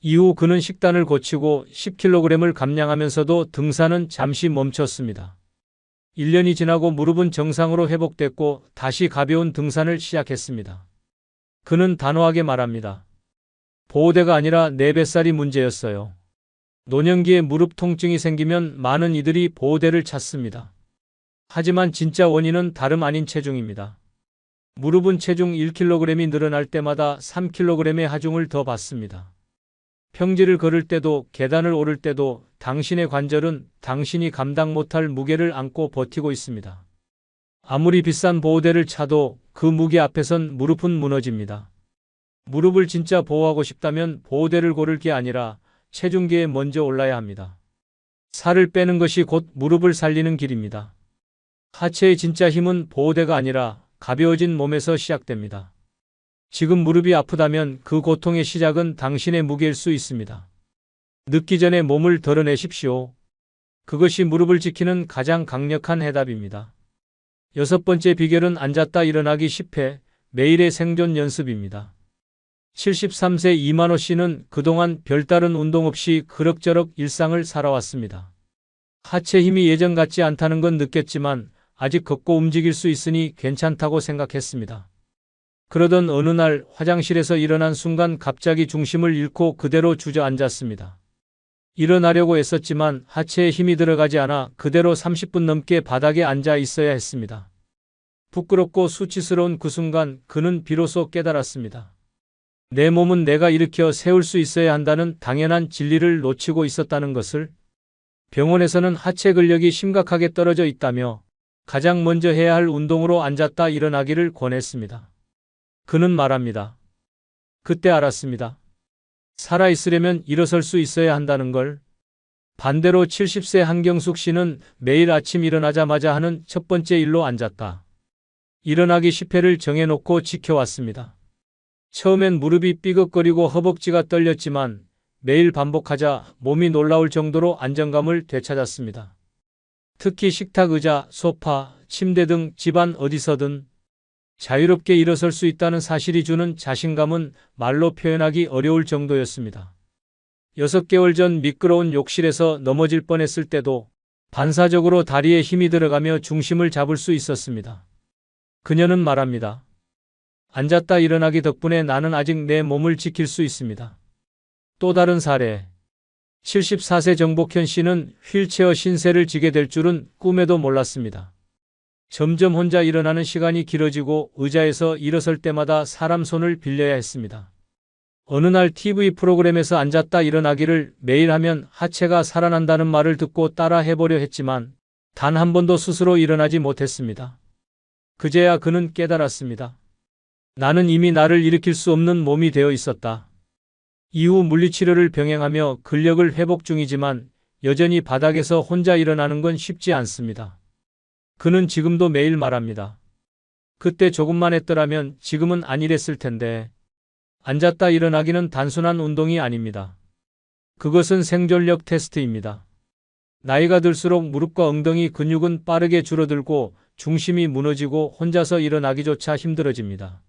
이후 그는 식단을 고치고 10kg을 감량하면서도 등산은 잠시 멈췄습니다. 1년이 지나고 무릎은 정상으로 회복됐고 다시 가벼운 등산을 시작했습니다. 그는 단호하게 말합니다. 보호대가 아니라 내 뱃살이 문제였어요. 노년기에 무릎 통증이 생기면 많은 이들이 보호대를 찾습니다. 하지만 진짜 원인은 다름 아닌 체중입니다. 무릎은 체중 1kg이 늘어날 때마다 3kg의 하중을 더 받습니다. 평지를 걸을 때도 계단을 오를 때도 당신의 관절은 당신이 감당 못할 무게를 안고 버티고 있습니다. 아무리 비싼 보호대를 차도 그 무게 앞에선 무릎은 무너집니다. 무릎을 진짜 보호하고 싶다면 보호대를 고를 게 아니라 체중계에 먼저 올라야 합니다. 살을 빼는 것이 곧 무릎을 살리는 길입니다. 하체의 진짜 힘은 보호대가 아니라 가벼워진 몸에서 시작됩니다. 지금 무릎이 아프다면 그 고통의 시작은 당신의 무게일 수 있습니다. 늦기 전에 몸을 덜어내십시오. 그것이 무릎을 지키는 가장 강력한 해답입니다. 6번째 비결은 앉았다 일어나기 10회, 매일의 생존 연습입니다. 73세 이만호 씨는 그동안 별다른 운동 없이 그럭저럭 일상을 살아왔습니다. 하체 힘이 예전 같지 않다는 건 느꼈지만 아직 걷고 움직일 수 있으니 괜찮다고 생각했습니다. 그러던 어느 날 화장실에서 일어난 순간 갑자기 중심을 잃고 그대로 주저앉았습니다. 일어나려고 애썼지만 하체에 힘이 들어가지 않아 그대로 30분 넘게 바닥에 앉아 있어야 했습니다. 부끄럽고 수치스러운 그 순간 그는 비로소 깨달았습니다. 내 몸은 내가 일으켜 세울 수 있어야 한다는 당연한 진리를 놓치고 있었다는 것을. 병원에서는 하체 근력이 심각하게 떨어져 있다며 가장 먼저 해야 할 운동으로 앉았다 일어나기를 권했습니다. 그는 말합니다. 그때 알았습니다. 살아있으려면 일어설 수 있어야 한다는 걸. 반대로 70세 한경숙 씨는 매일 아침 일어나자마자 하는 첫 번째 일로 앉았다. 일어나기 10회를 정해놓고 지켜왔습니다. 처음엔 무릎이 삐걱거리고 허벅지가 떨렸지만 매일 반복하자 몸이 놀라울 정도로 안정감을 되찾았습니다. 특히 식탁 의자, 소파, 침대 등 집안 어디서든 자유롭게 일어설 수 있다는 사실이 주는 자신감은 말로 표현하기 어려울 정도였습니다. 6개월 전 미끄러운 욕실에서 넘어질 뻔했을 때도 반사적으로 다리에 힘이 들어가며 중심을 잡을 수 있었습니다. 그녀는 말합니다. 앉았다 일어나기 덕분에 나는 아직 내 몸을 지킬 수 있습니다. 또 다른 사례. 74세 정복현 씨는 휠체어 신세를 지게 될 줄은 꿈에도 몰랐습니다. 점점 혼자 일어나는 시간이 길어지고 의자에서 일어설 때마다 사람 손을 빌려야 했습니다. 어느 날 TV 프로그램에서 앉았다 일어나기를 매일 하면 하체가 살아난다는 말을 듣고 따라 해보려 했지만 단 한 번도 스스로 일어나지 못했습니다. 그제야 그는 깨달았습니다. 나는 이미 나를 일으킬 수 없는 몸이 되어 있었다. 이후 물리치료를 병행하며 근력을 회복 중이지만 여전히 바닥에서 혼자 일어나는 건 쉽지 않습니다. 그는 지금도 매일 말합니다. 그때 조금만 했더라면 지금은 안 이랬을 텐데. 앉았다 일어나기는 단순한 운동이 아닙니다. 그것은 생존력 테스트입니다. 나이가 들수록 무릎과 엉덩이 근육은 빠르게 줄어들고 중심이 무너지고 혼자서 일어나기조차 힘들어집니다.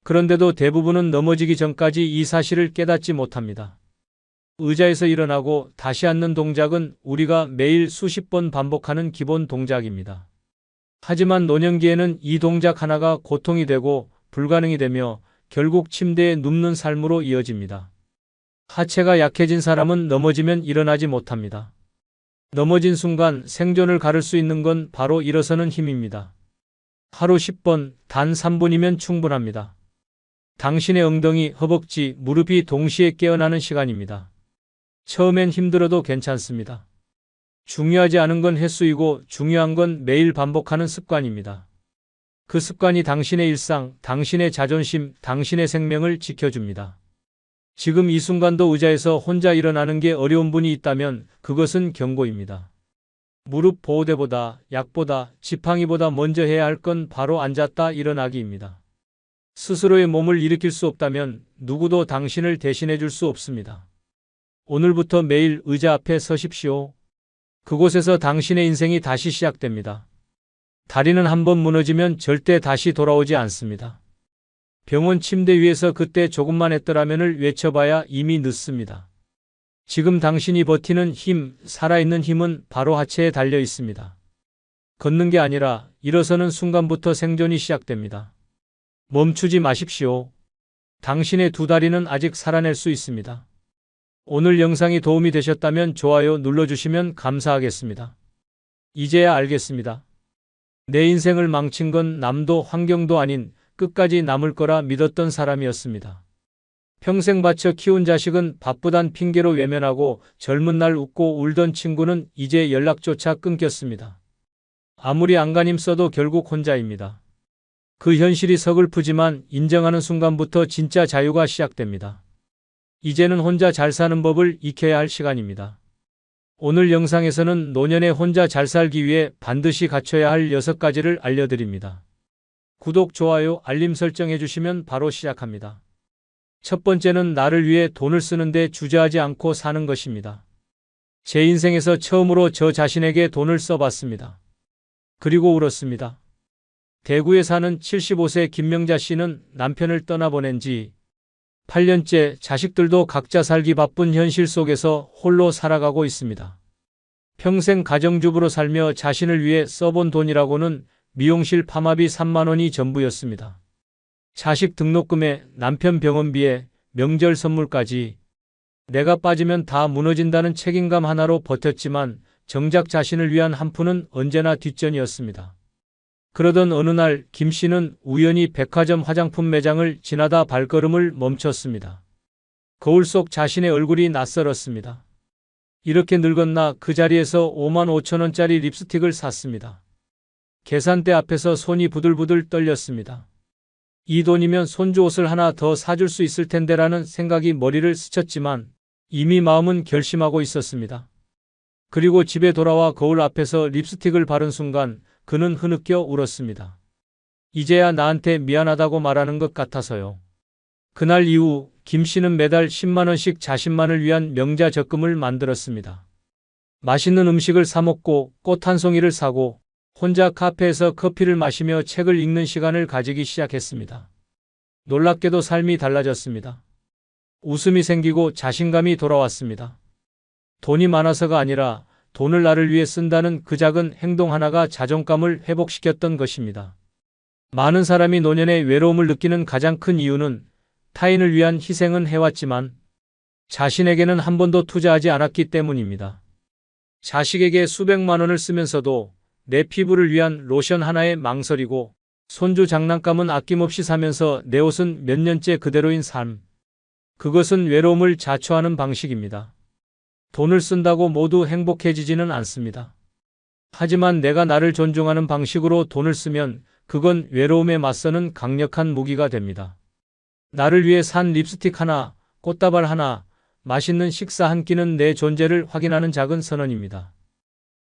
그런데도 대부분은 넘어지기 전까지 이 사실을 깨닫지 못합니다. 의자에서 일어나고 다시 앉는 동작은 우리가 매일 수십 번 반복하는 기본 동작입니다. 하지만 노년기에는 이 동작 하나가 고통이 되고 불가능이 되며 결국 침대에 눕는 삶으로 이어집니다. 하체가 약해진 사람은 넘어지면 일어나지 못합니다. 넘어진 순간 생존을 가를 수 있는 건 바로 일어서는 힘입니다. 하루 10번, 단 3분이면 충분합니다. 당신의 엉덩이, 허벅지, 무릎이 동시에 깨어나는 시간입니다. 처음엔 힘들어도 괜찮습니다. 중요하지 않은 건 횟수이고 중요한 건 매일 반복하는 습관입니다. 그 습관이 당신의 일상, 당신의 자존심, 당신의 생명을 지켜줍니다. 지금 이 순간도 의자에서 혼자 일어나는 게 어려운 분이 있다면 그것은 경고입니다. 무릎 보호대보다, 약보다, 지팡이보다 먼저 해야 할 건 바로 앉았다 일어나기입니다. 스스로의 몸을 일으킬 수 없다면 누구도 당신을 대신해 줄 수 없습니다. 오늘부터 매일 의자 앞에 서십시오. 그곳에서 당신의 인생이 다시 시작됩니다. 다리는 한번 무너지면 절대 다시 돌아오지 않습니다. 병원 침대 위에서 그때 조금만 했더라면을 외쳐봐야 이미 늦습니다. 지금 당신이 버티는 힘, 살아있는 힘은 바로 하체에 달려 있습니다. 걷는 게 아니라 일어서는 순간부터 생존이 시작됩니다. 멈추지 마십시오. 당신의 두 다리는 아직 살아낼 수 있습니다. 오늘 영상이 도움이 되셨다면 좋아요 눌러주시면 감사하겠습니다. 이제야 알겠습니다. 내 인생을 망친 건 남도 환경도 아닌 끝까지 남을 거라 믿었던 사람이었습니다. 평생 바쳐 키운 자식은 바쁘단 핑계로 외면하고 젊은 날 웃고 울던 친구는 이제 연락조차 끊겼습니다. 아무리 안간힘 써도 결국 혼자입니다. 그 현실이 서글프지만 인정하는 순간부터 진짜 자유가 시작됩니다. 이제는 혼자 잘 사는 법을 익혀야 할 시간입니다. 오늘 영상에서는 노년에 혼자 잘 살기 위해 반드시 갖춰야 할 6가지를 알려드립니다. 구독, 좋아요, 알림 설정해 주시면 바로 시작합니다. 첫 번째는 나를 위해 돈을 쓰는데 주저하지 않고 사는 것입니다. 제 인생에서 처음으로 저 자신에게 돈을 써봤습니다. 그리고 울었습니다. 대구에 사는 75세 김명자 씨는 남편을 떠나보낸 지 8년째 자식들도 각자 살기 바쁜 현실 속에서 홀로 살아가고 있습니다. 평생 가정주부로 살며 자신을 위해 써본 돈이라고는 미용실 파마비 3만 원이 전부였습니다. 자식 등록금에 남편 병원비에 명절 선물까지 내가 빠지면 다 무너진다는 책임감 하나로 버텼지만 정작 자신을 위한 한 푼은 언제나 뒷전이었습니다. 그러던 어느 날 김 씨는 우연히 백화점 화장품 매장을 지나다 발걸음을 멈췄습니다. 거울 속 자신의 얼굴이 낯설었습니다. 이렇게 늙었나 그 자리에서 5만 5천 원짜리 립스틱을 샀습니다. 계산대 앞에서 손이 부들부들 떨렸습니다. 이 돈이면 손주 옷을 하나 더 사줄 수 있을 텐데라는 생각이 머리를 스쳤지만 이미 마음은 결심하고 있었습니다. 그리고 집에 돌아와 거울 앞에서 립스틱을 바른 순간 그는 흐느껴 울었습니다. 이제야 나한테 미안하다고 말하는 것 같아서요. 그날 이후 김 씨는 매달 10만 원씩 자신만을 위한 명자 적금을 만들었습니다. 맛있는 음식을 사 먹고 꽃 한 송이를 사고 혼자 카페에서 커피를 마시며 책을 읽는 시간을 가지기 시작했습니다. 놀랍게도 삶이 달라졌습니다. 웃음이 생기고 자신감이 돌아왔습니다. 돈이 많아서가 아니라 돈을 나를 위해 쓴다는 그 작은 행동 하나가 자존감을 회복시켰던 것입니다. 많은 사람이 노년의 외로움을 느끼는 가장 큰 이유는 타인을 위한 희생은 해왔지만 자신에게는 한 번도 투자하지 않았기 때문입니다. 자식에게 수백만 원을 쓰면서도 내 피부를 위한 로션 하나에 망설이고 손주 장난감은 아낌없이 사면서 내 옷은 몇 년째 그대로인 삶. 그것은 외로움을 자초하는 방식입니다. 돈을 쓴다고 모두 행복해지지는 않습니다. 하지만 내가 나를 존중하는 방식으로 돈을 쓰면 그건 외로움에 맞서는 강력한 무기가 됩니다. 나를 위해 산 립스틱 하나, 꽃다발 하나, 맛있는 식사 한 끼는 내 존재를 확인하는 작은 선언입니다.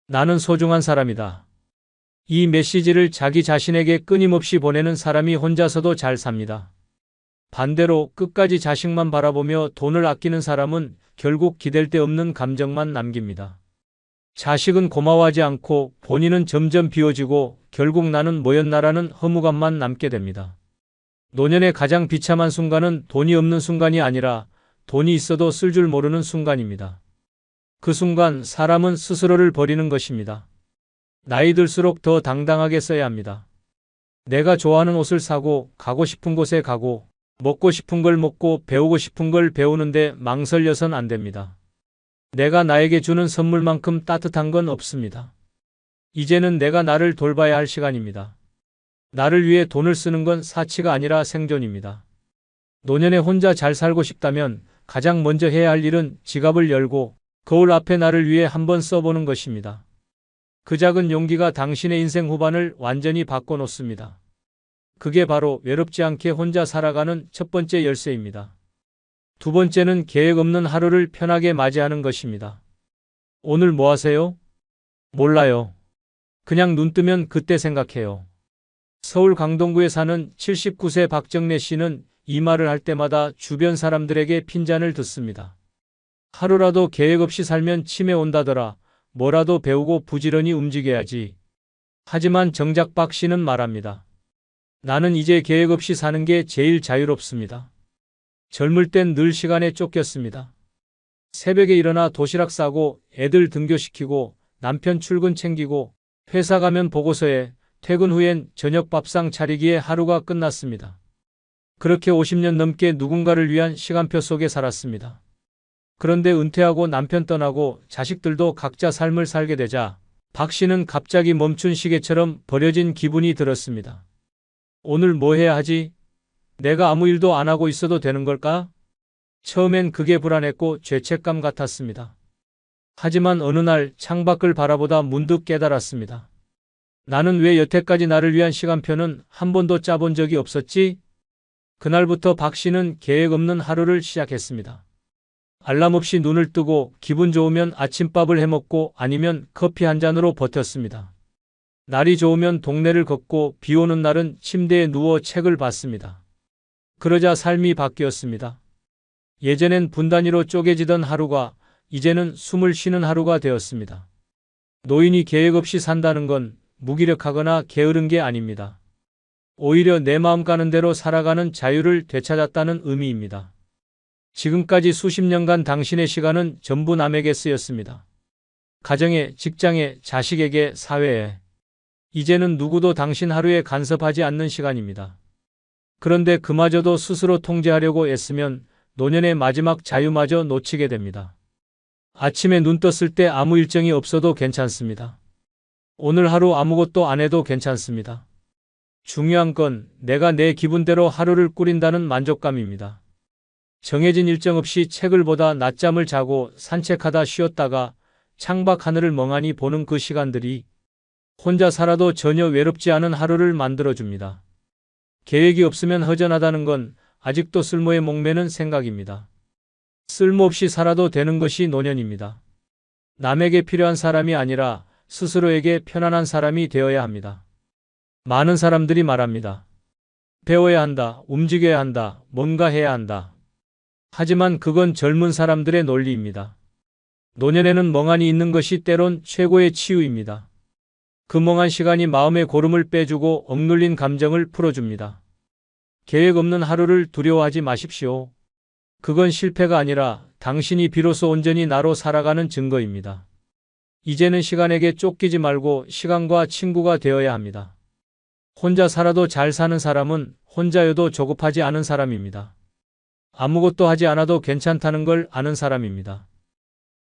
나는 소중한 사람이다. 이 메시지를 자기 자신에게 끊임없이 보내는 사람이 혼자서도 잘 삽니다. 반대로 끝까지 자식만 바라보며 돈을 아끼는 사람은 결국 기댈 데 없는 감정만 남깁니다. 자식은 고마워하지 않고 본인은 점점 비워지고 결국 나는 뭐였나라는 허무감만 남게 됩니다. 노년의 가장 비참한 순간은 돈이 없는 순간이 아니라 돈이 있어도 쓸 줄 모르는 순간입니다. 그 순간 사람은 스스로를 버리는 것입니다. 나이 들수록 더 당당하게 써야 합니다. 내가 좋아하는 옷을 사고 가고 싶은 곳에 가고 먹고 싶은 걸 먹고 배우고 싶은 걸 배우는데 망설여선 안 됩니다. 내가 나에게 주는 선물만큼 따뜻한 건 없습니다. 이제는 내가 나를 돌봐야 할 시간입니다. 나를 위해 돈을 쓰는 건 사치가 아니라 생존입니다. 노년에 혼자 잘 살고 싶다면 가장 먼저 해야 할 일은 지갑을 열고 거울 앞에 나를 위해 한번 써보는 것입니다. 그 작은 용기가 당신의 인생 후반을 완전히 바꿔놓습니다. 그게 바로 외롭지 않게 혼자 살아가는 첫 번째 열쇠입니다. 두 번째는 계획 없는 하루를 편하게 맞이하는 것입니다. 오늘 뭐 하세요? 몰라요. 그냥 눈 뜨면 그때 생각해요. 서울 강동구에 사는 79세 박정래 씨는 이 말을 할 때마다 주변 사람들에게 핀잔을 듣습니다. 하루라도 계획 없이 살면 치매 온다더라. 뭐라도 배우고 부지런히 움직여야지. 하지만 정작 박 씨는 말합니다. 나는 이제 계획 없이 사는 게 제일 자유롭습니다. 젊을 땐 늘 시간에 쫓겼습니다. 새벽에 일어나 도시락 싸고 애들 등교시키고 남편 출근 챙기고 회사 가면 보고서에 퇴근 후엔 저녁 밥상 차리기에 하루가 끝났습니다. 그렇게 50년 넘게 누군가를 위한 시간표 속에 살았습니다. 그런데 은퇴하고 남편 떠나고 자식들도 각자 삶을 살게 되자 박 씨는 갑자기 멈춘 시계처럼 버려진 기분이 들었습니다. 오늘 뭐 해야 하지? 내가 아무 일도 안 하고 있어도 되는 걸까? 처음엔 그게 불안했고 죄책감 같았습니다. 하지만 어느 날 창밖을 바라보다 문득 깨달았습니다. 나는 왜 여태까지 나를 위한 시간표는 한 번도 짜본 적이 없었지? 그날부터 박 씨는 계획 없는 하루를 시작했습니다. 알람 없이 눈을 뜨고 기분 좋으면 아침밥을 해먹고 아니면 커피 한 잔으로 버텼습니다. 날이 좋으면 동네를 걷고 비 오는 날은 침대에 누워 책을 봤습니다. 그러자 삶이 바뀌었습니다. 예전엔 분 단위로 쪼개지던 하루가 이제는 숨을 쉬는 하루가 되었습니다. 노인이 계획 없이 산다는 건 무기력하거나 게으른 게 아닙니다. 오히려 내 마음 가는 대로 살아가는 자유를 되찾았다는 의미입니다. 지금까지 수십 년간 당신의 시간은 전부 남에게 쓰였습니다. 가정에, 직장에, 자식에게, 사회에. 이제는 누구도 당신 하루에 간섭하지 않는 시간입니다. 그런데 그마저도 스스로 통제하려고 애쓰면 노년의 마지막 자유마저 놓치게 됩니다. 아침에 눈 떴을 때 아무 일정이 없어도 괜찮습니다. 오늘 하루 아무것도 안 해도 괜찮습니다. 중요한 건 내가 내 기분대로 하루를 꾸린다는 만족감입니다. 정해진 일정 없이 책을 보다 낮잠을 자고 산책하다 쉬었다가 창밖 하늘을 멍하니 보는 그 시간들이 혼자 살아도 전혀 외롭지 않은 하루를 만들어줍니다. 계획이 없으면 허전하다는 건 아직도 쓸모에 목매는 생각입니다. 쓸모없이 살아도 되는 것이 노년입니다. 남에게 필요한 사람이 아니라 스스로에게 편안한 사람이 되어야 합니다. 많은 사람들이 말합니다. 배워야 한다, 움직여야 한다, 뭔가 해야 한다. 하지만 그건 젊은 사람들의 논리입니다. 노년에는 멍하니 있는 것이 때론 최고의 치유입니다. 그 멍한 시간이 마음의 고름을 빼주고 억눌린 감정을 풀어줍니다. 계획 없는 하루를 두려워하지 마십시오. 그건 실패가 아니라 당신이 비로소 온전히 나로 살아가는 증거입니다. 이제는 시간에게 쫓기지 말고 시간과 친구가 되어야 합니다. 혼자 살아도 잘 사는 사람은 혼자여도 조급하지 않은 사람입니다. 아무것도 하지 않아도 괜찮다는 걸 아는 사람입니다.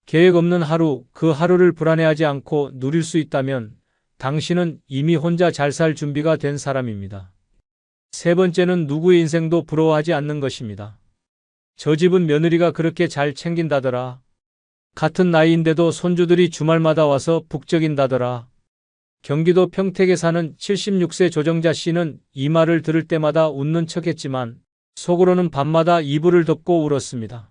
계획 없는 하루, 그 하루를 불안해하지 않고 누릴 수 있다면 당신은 이미 혼자 잘 살 준비가 된 사람입니다. 세 번째는 누구의 인생도 부러워하지 않는 것입니다. 저 집은 며느리가 그렇게 잘 챙긴다더라. 같은 나이인데도 손주들이 주말마다 와서 북적인다더라. 경기도 평택에 사는 76세 조정자 씨는 이 말을 들을 때마다 웃는 척했지만 속으로는 밤마다 이불을 덮고 울었습니다.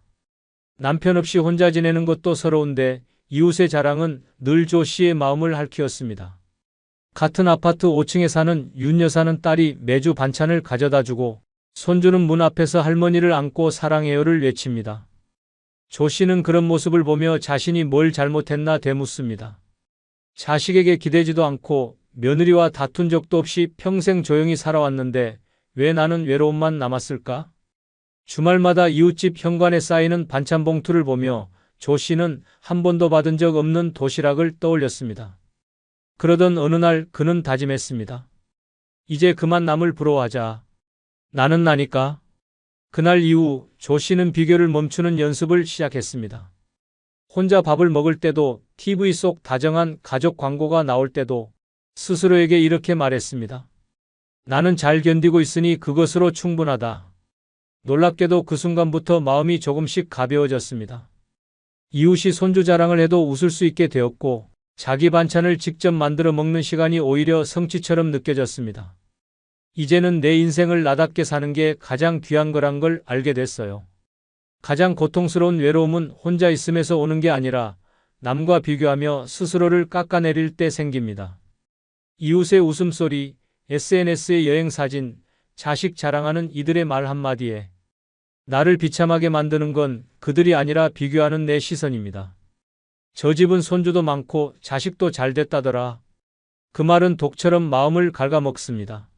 남편 없이 혼자 지내는 것도 서러운데 이웃의 자랑은 늘 조 씨의 마음을 핥히었습니다. 같은 아파트 5층에 사는 윤 여사는 딸이 매주 반찬을 가져다 주고 손주는 문 앞에서 할머니를 안고 사랑해요를 외칩니다. 조 씨는 그런 모습을 보며 자신이 뭘 잘못했나 되묻습니다. 자식에게 기대지도 않고 며느리와 다툰 적도 없이 평생 조용히 살아왔는데 왜 나는 외로움만 남았을까? 주말마다 이웃집 현관에 쌓이는 반찬 봉투를 보며 조 씨는 한 번도 받은 적 없는 도시락을 떠올렸습니다. 그러던 어느 날 그는 다짐했습니다. 이제 그만 남을 부러워하자. 나는 나니까. 그날 이후 조 씨는 비교를 멈추는 연습을 시작했습니다. 혼자 밥을 먹을 때도 TV 속 다정한 가족 광고가 나올 때도 스스로에게 이렇게 말했습니다. 나는 잘 견디고 있으니 그것으로 충분하다. 놀랍게도 그 순간부터 마음이 조금씩 가벼워졌습니다. 이웃이 손주 자랑을 해도 웃을 수 있게 되었고 자기 반찬을 직접 만들어 먹는 시간이 오히려 성취처럼 느껴졌습니다. 이제는 내 인생을 나답게 사는 게 가장 귀한 거란 걸 알게 됐어요. 가장 고통스러운 외로움은 혼자 있음에서 오는 게 아니라 남과 비교하며 스스로를 깎아내릴 때 생깁니다. 이웃의 웃음소리, SNS의 여행사진, 자식 자랑하는 이들의 말 한마디에 나를 비참하게 만드는 건 그들이 아니라 비교하는 내 시선입니다. 저 집은 손주도 많고 자식도 잘 됐다더라. 그 말은 독처럼 마음을 갉아먹습니다.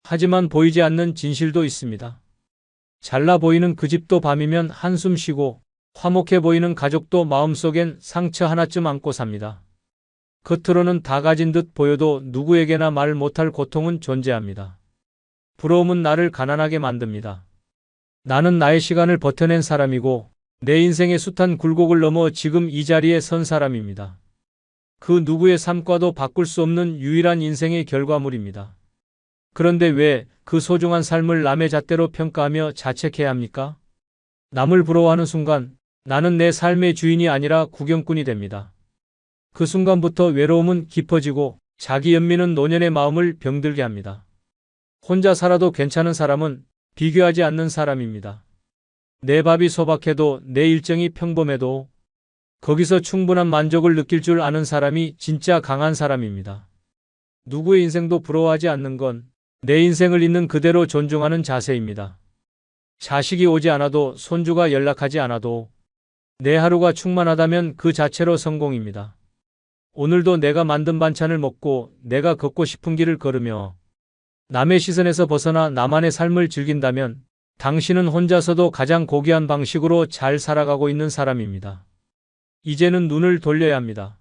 하지만 보이지 않는 진실도 있습니다. 잘나 보이는 그 집도 밤이면 한숨 쉬고 화목해 보이는 가족도 마음속엔 상처 하나쯤 안고 삽니다. 겉으로는 다 가진 듯 보여도 누구에게나 말 못할 고통은 존재합니다. 부러움은 나를 가난하게 만듭니다. 나는 나의 시간을 버텨낸 사람이고 내 인생의 숱한 굴곡을 넘어 지금 이 자리에 선 사람입니다. 그 누구의 삶과도 바꿀 수 없는 유일한 인생의 결과물입니다. 그런데 왜 그 소중한 삶을 남의 잣대로 평가하며 자책해야 합니까? 남을 부러워하는 순간 나는 내 삶의 주인이 아니라 구경꾼이 됩니다. 그 순간부터 외로움은 깊어지고 자기 연민은 노년의 마음을 병들게 합니다. 혼자 살아도 괜찮은 사람은 비교하지 않는 사람입니다. 내 밥이 소박해도 내 일정이 평범해도 거기서 충분한 만족을 느낄 줄 아는 사람이 진짜 강한 사람입니다. 누구의 인생도 부러워하지 않는 건 내 인생을 있는 그대로 존중하는 자세입니다. 자식이 오지 않아도 손주가 연락하지 않아도 내 하루가 충만하다면 그 자체로 성공입니다. 오늘도 내가 만든 반찬을 먹고 내가 걷고 싶은 길을 걸으며 남의 시선에서 벗어나 나만의 삶을 즐긴다면 당신은 혼자서도 가장 고귀한 방식으로 잘 살아가고 있는 사람입니다. 이제는 눈을 돌려야 합니다.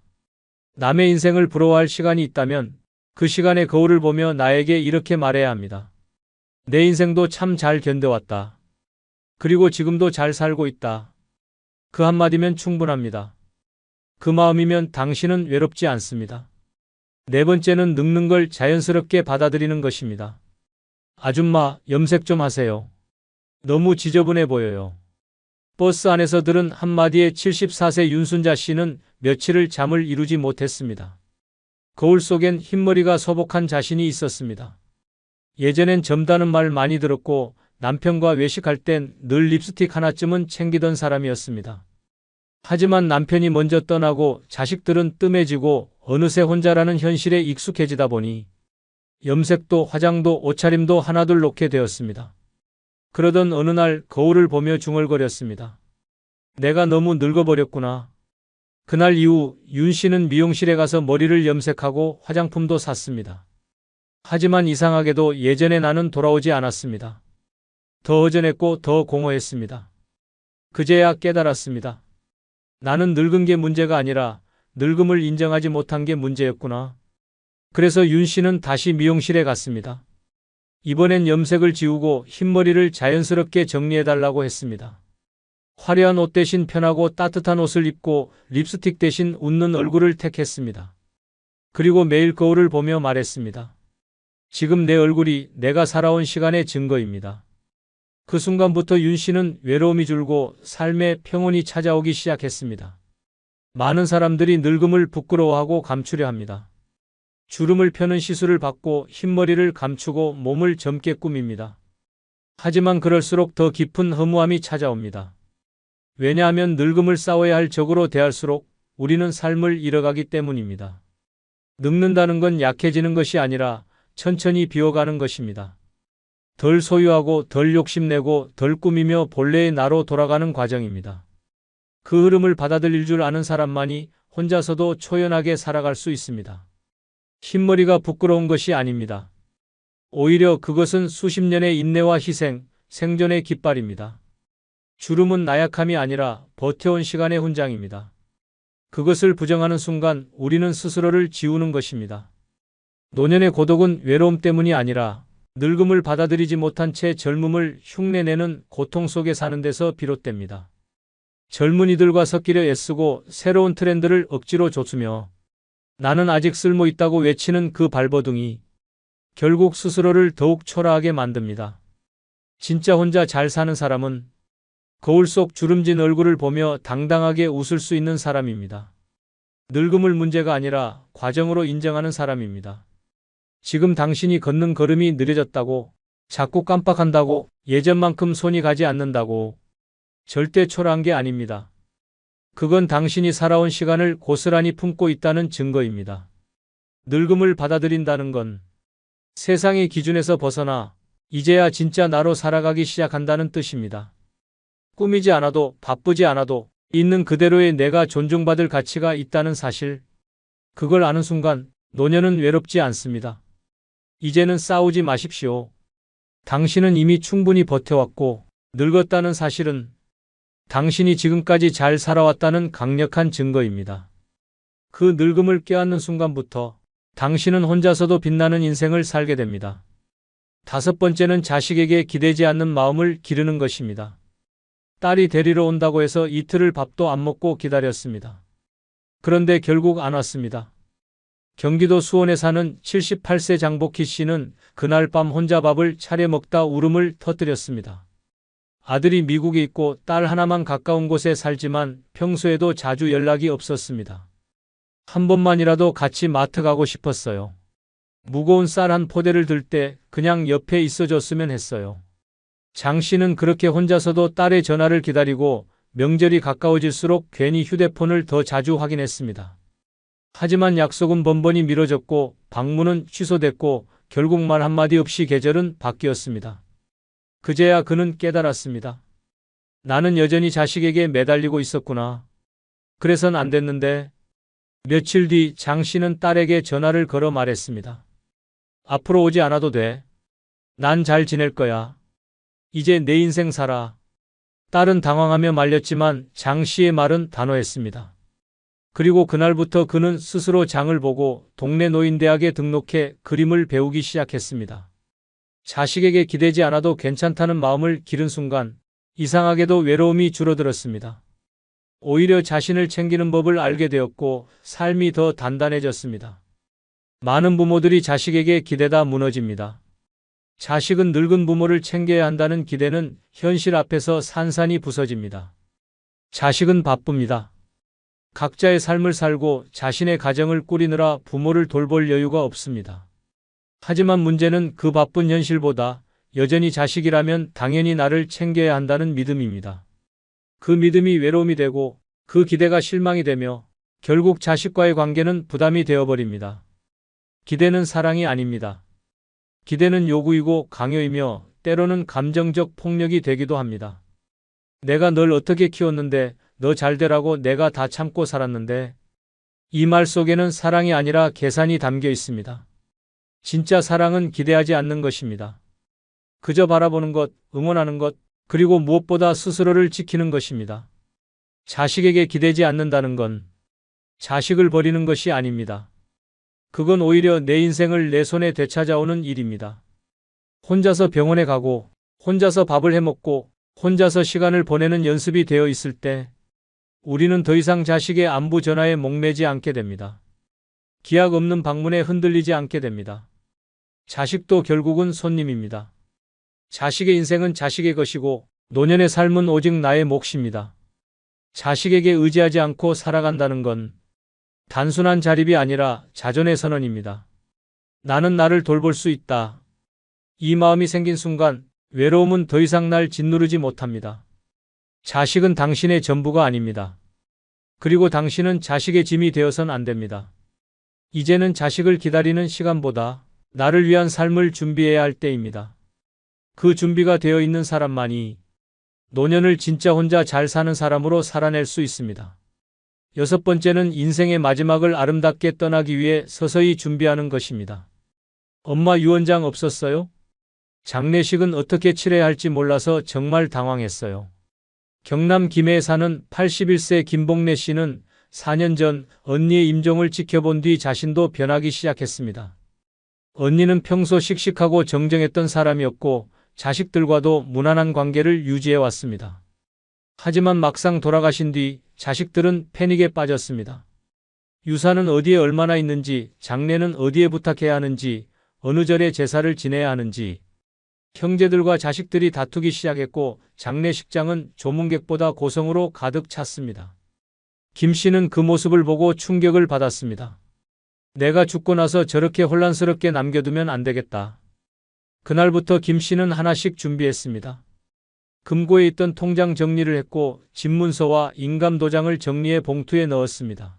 남의 인생을 부러워할 시간이 있다면 그 시간의 거울을 보며 나에게 이렇게 말해야 합니다. 내 인생도 참 잘 견뎌왔다. 그리고 지금도 잘 살고 있다. 그 한마디면 충분합니다. 그 마음이면 당신은 외롭지 않습니다. 네 번째는 늙는 걸 자연스럽게 받아들이는 것입니다. 아줌마, 염색 좀 하세요. 너무 지저분해 보여요. 버스 안에서 들은 한마디에 74세 윤순자 씨는 며칠을 잠을 이루지 못했습니다. 거울 속엔 흰머리가 서복한 자신이 있었습니다. 예전엔 젊다는 말 많이 들었고 남편과 외식할 땐 늘 립스틱 하나쯤은 챙기던 사람이었습니다. 하지만 남편이 먼저 떠나고 자식들은 뜸해지고 어느새 혼자라는 현실에 익숙해지다 보니 염색도 화장도 옷차림도 하나둘 놓게 되었습니다. 그러던 어느 날 거울을 보며 중얼거렸습니다. 내가 너무 늙어버렸구나. 그날 이후 윤 씨는 미용실에 가서 머리를 염색하고 화장품도 샀습니다. 하지만 이상하게도 예전의 나는 돌아오지 않았습니다. 더 허전했고 더 공허했습니다. 그제야 깨달았습니다. 나는 늙은 게 문제가 아니라 늙음을 인정하지 못한 게 문제였구나. 그래서 윤 씨는 다시 미용실에 갔습니다. 이번엔 염색을 지우고 흰머리를 자연스럽게 정리해달라고 했습니다. 화려한 옷 대신 편하고 따뜻한 옷을 입고 립스틱 대신 웃는 얼굴을 택했습니다. 그리고 매일 거울을 보며 말했습니다. 지금 내 얼굴이 내가 살아온 시간의 증거입니다. 그 순간부터 윤 씨는 외로움이 줄고 삶의 평온이 찾아오기 시작했습니다. 많은 사람들이 늙음을 부끄러워하고 감추려 합니다. 주름을 펴는 시술을 받고 흰머리를 감추고 몸을 젊게 꾸밉니다. 하지만 그럴수록 더 깊은 허무함이 찾아옵니다. 왜냐하면 늙음을 싸워야 할 적으로 대할수록 우리는 삶을 잃어가기 때문입니다. 늙는다는 건 약해지는 것이 아니라 천천히 비워가는 것입니다. 덜 소유하고 덜 욕심내고 덜 꾸미며 본래의 나로 돌아가는 과정입니다. 그 흐름을 받아들일 줄 아는 사람만이 혼자서도 초연하게 살아갈 수 있습니다. 흰머리가 부끄러운 것이 아닙니다. 오히려 그것은 수십 년의 인내와 희생, 생존의 깃발입니다. 주름은 나약함이 아니라 버텨온 시간의 훈장입니다. 그것을 부정하는 순간 우리는 스스로를 지우는 것입니다. 노년의 고독은 외로움 때문이 아니라 늙음을 받아들이지 못한 채 젊음을 흉내내는 고통 속에 사는 데서 비롯됩니다. 젊은이들과 섞이려 애쓰고 새로운 트렌드를 억지로 좇으며 나는 아직 쓸모 있다고 외치는 그 발버둥이 결국 스스로를 더욱 초라하게 만듭니다. 진짜 혼자 잘 사는 사람은 거울 속 주름진 얼굴을 보며 당당하게 웃을 수 있는 사람입니다. 늙음을 문제가 아니라 과정으로 인정하는 사람입니다. 지금 당신이 걷는 걸음이 느려졌다고, 자꾸 깜빡한다고, 예전만큼 손이 가지 않는다고 절대 초라한 게 아닙니다. 그건 당신이 살아온 시간을 고스란히 품고 있다는 증거입니다. 늙음을 받아들인다는 건 세상의 기준에서 벗어나 이제야 진짜 나로 살아가기 시작한다는 뜻입니다. 꾸미지 않아도 바쁘지 않아도 있는 그대로의 내가 존중받을 가치가 있다는 사실. 그걸 아는 순간 노년은 외롭지 않습니다. 이제는 싸우지 마십시오. 당신은 이미 충분히 버텨왔고 늙었다는 사실은 당신이 지금까지 잘 살아왔다는 강력한 증거입니다. 그 늙음을 껴안는 순간부터 당신은 혼자서도 빛나는 인생을 살게 됩니다. 5번째는 자식에게 기대지 않는 마음을 기르는 것입니다. 딸이 데리러 온다고 해서 이틀을 밥도 안 먹고 기다렸습니다. 그런데 결국 안 왔습니다. 경기도 수원에 사는 78세 장복희 씨는 그날 밤 혼자 밥을 차려 먹다 울음을 터뜨렸습니다. 아들이 미국에 있고 딸 하나만 가까운 곳에 살지만 평소에도 자주 연락이 없었습니다. 한 번만이라도 같이 마트 가고 싶었어요. 무거운 쌀 한 포대를 들 때 그냥 옆에 있어줬으면 했어요. 장 씨는 그렇게 혼자서도 딸의 전화를 기다리고 명절이 가까워질수록 괜히 휴대폰을 더 자주 확인했습니다. 하지만 약속은 번번이 미뤄졌고 방문은 취소됐고 결국 말 한마디 없이 계절은 바뀌었습니다. 그제야 그는 깨달았습니다. 나는 여전히 자식에게 매달리고 있었구나. 그래선 안 됐는데. 며칠 뒤 장 씨는 딸에게 전화를 걸어 말했습니다. 앞으로 오지 않아도 돼. 난 잘 지낼 거야. 이제 내 인생 살아. 딸은 당황하며 말렸지만 장 씨의 말은 단호했습니다. 그리고 그날부터 그는 스스로 장을 보고 동네 노인대학에 등록해 그림을 배우기 시작했습니다. 자식에게 기대지 않아도 괜찮다는 마음을 기른 순간 이상하게도 외로움이 줄어들었습니다. 오히려 자신을 챙기는 법을 알게 되었고 삶이 더 단단해졌습니다. 많은 부모들이 자식에게 기대다 무너집니다. 자식은 늙은 부모를 챙겨야 한다는 기대는 현실 앞에서 산산이 부서집니다. 자식은 바쁩니다. 각자의 삶을 살고 자신의 가정을 꾸리느라 부모를 돌볼 여유가 없습니다. 하지만 문제는 그 바쁜 현실보다 여전히 자식이라면 당연히 나를 챙겨야 한다는 믿음입니다. 그 믿음이 외로움이 되고 그 기대가 실망이 되며 결국 자식과의 관계는 부담이 되어버립니다. 기대는 사랑이 아닙니다. 기대는 요구이고 강요이며 때로는 감정적 폭력이 되기도 합니다. 내가 널 어떻게 키웠는데 너 잘 되라고 내가 다 참고 살았는데, 이 말 속에는 사랑이 아니라 계산이 담겨 있습니다. 진짜 사랑은 기대하지 않는 것입니다. 그저 바라보는 것, 응원하는 것, 그리고 무엇보다 스스로를 지키는 것입니다. 자식에게 기대지 않는다는 건 자식을 버리는 것이 아닙니다. 그건 오히려 내 인생을 내 손에 되찾아오는 일입니다. 혼자서 병원에 가고, 혼자서 밥을 해먹고, 혼자서 시간을 보내는 연습이 되어 있을 때, 우리는 더 이상 자식의 안부 전화에 목매지 않게 됩니다. 기약 없는 방문에 흔들리지 않게 됩니다. 자식도 결국은 손님입니다. 자식의 인생은 자식의 것이고 노년의 삶은 오직 나의 몫입니다. 자식에게 의지하지 않고 살아간다는 건 단순한 자립이 아니라 자존의 선언입니다. 나는 나를 돌볼 수 있다. 이 마음이 생긴 순간 외로움은 더 이상 날 짓누르지 못합니다. 자식은 당신의 전부가 아닙니다. 그리고 당신은 자식의 짐이 되어선 안 됩니다. 이제는 자식을 기다리는 시간보다 나를 위한 삶을 준비해야 할 때입니다. 그 준비가 되어 있는 사람만이 노년을 진짜 혼자 잘 사는 사람으로 살아낼 수 있습니다. 6번째는 인생의 마지막을 아름답게 떠나기 위해 서서히 준비하는 것입니다. 엄마 유언장 없었어요? 장례식은 어떻게 치러야 할지 몰라서 정말 당황했어요. 경남 김해에 사는 81세 김봉래 씨는 4년 전 언니의 임종을 지켜본 뒤 자신도 변하기 시작했습니다. 언니는 평소 씩씩하고 정정했던 사람이었고 자식들과도 무난한 관계를 유지해 왔습니다. 하지만 막상 돌아가신 뒤 자식들은 패닉에 빠졌습니다. 유산은 어디에 얼마나 있는지, 장례는 어디에 부탁해야 하는지, 어느 절에 제사를 지내야 하는지, 형제들과 자식들이 다투기 시작했고 장례식장은 조문객보다 고성으로 가득 찼습니다. 김 씨는 그 모습을 보고 충격을 받았습니다. 내가 죽고 나서 저렇게 혼란스럽게 남겨두면 안 되겠다. 그날부터 김 씨는 하나씩 준비했습니다. 금고에 있던 통장 정리를 했고 집문서와 인감도장을 정리해 봉투에 넣었습니다.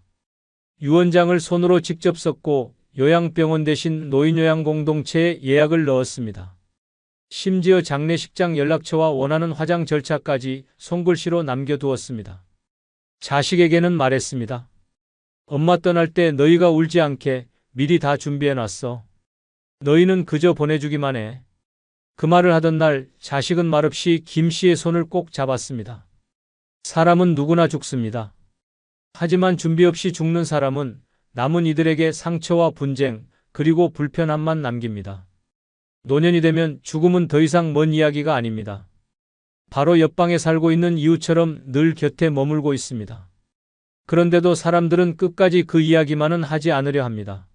유언장을 손으로 직접 썼고 요양병원 대신 노인요양공동체에 예약을 넣었습니다. 심지어 장례식장 연락처와 원하는 화장 절차까지 손글씨로 남겨두었습니다. 자식에게는 말했습니다. 엄마 떠날 때 너희가 울지 않게 미리 다 준비해놨어. 너희는 그저 보내주기만 해. 그 말을 하던 날 자식은 말없이 김 씨의 손을 꼭 잡았습니다. 사람은 누구나 죽습니다. 하지만 준비 없이 죽는 사람은 남은 이들에게 상처와 분쟁 그리고 불편함만 남깁니다. 노년이 되면 죽음은 더 이상 먼 이야기가 아닙니다. 바로 옆방에 살고 있는 이웃처럼 늘 곁에 머물고 있습니다. 그런데도 사람들은 끝까지 그 이야기만은 하지 않으려 합니다.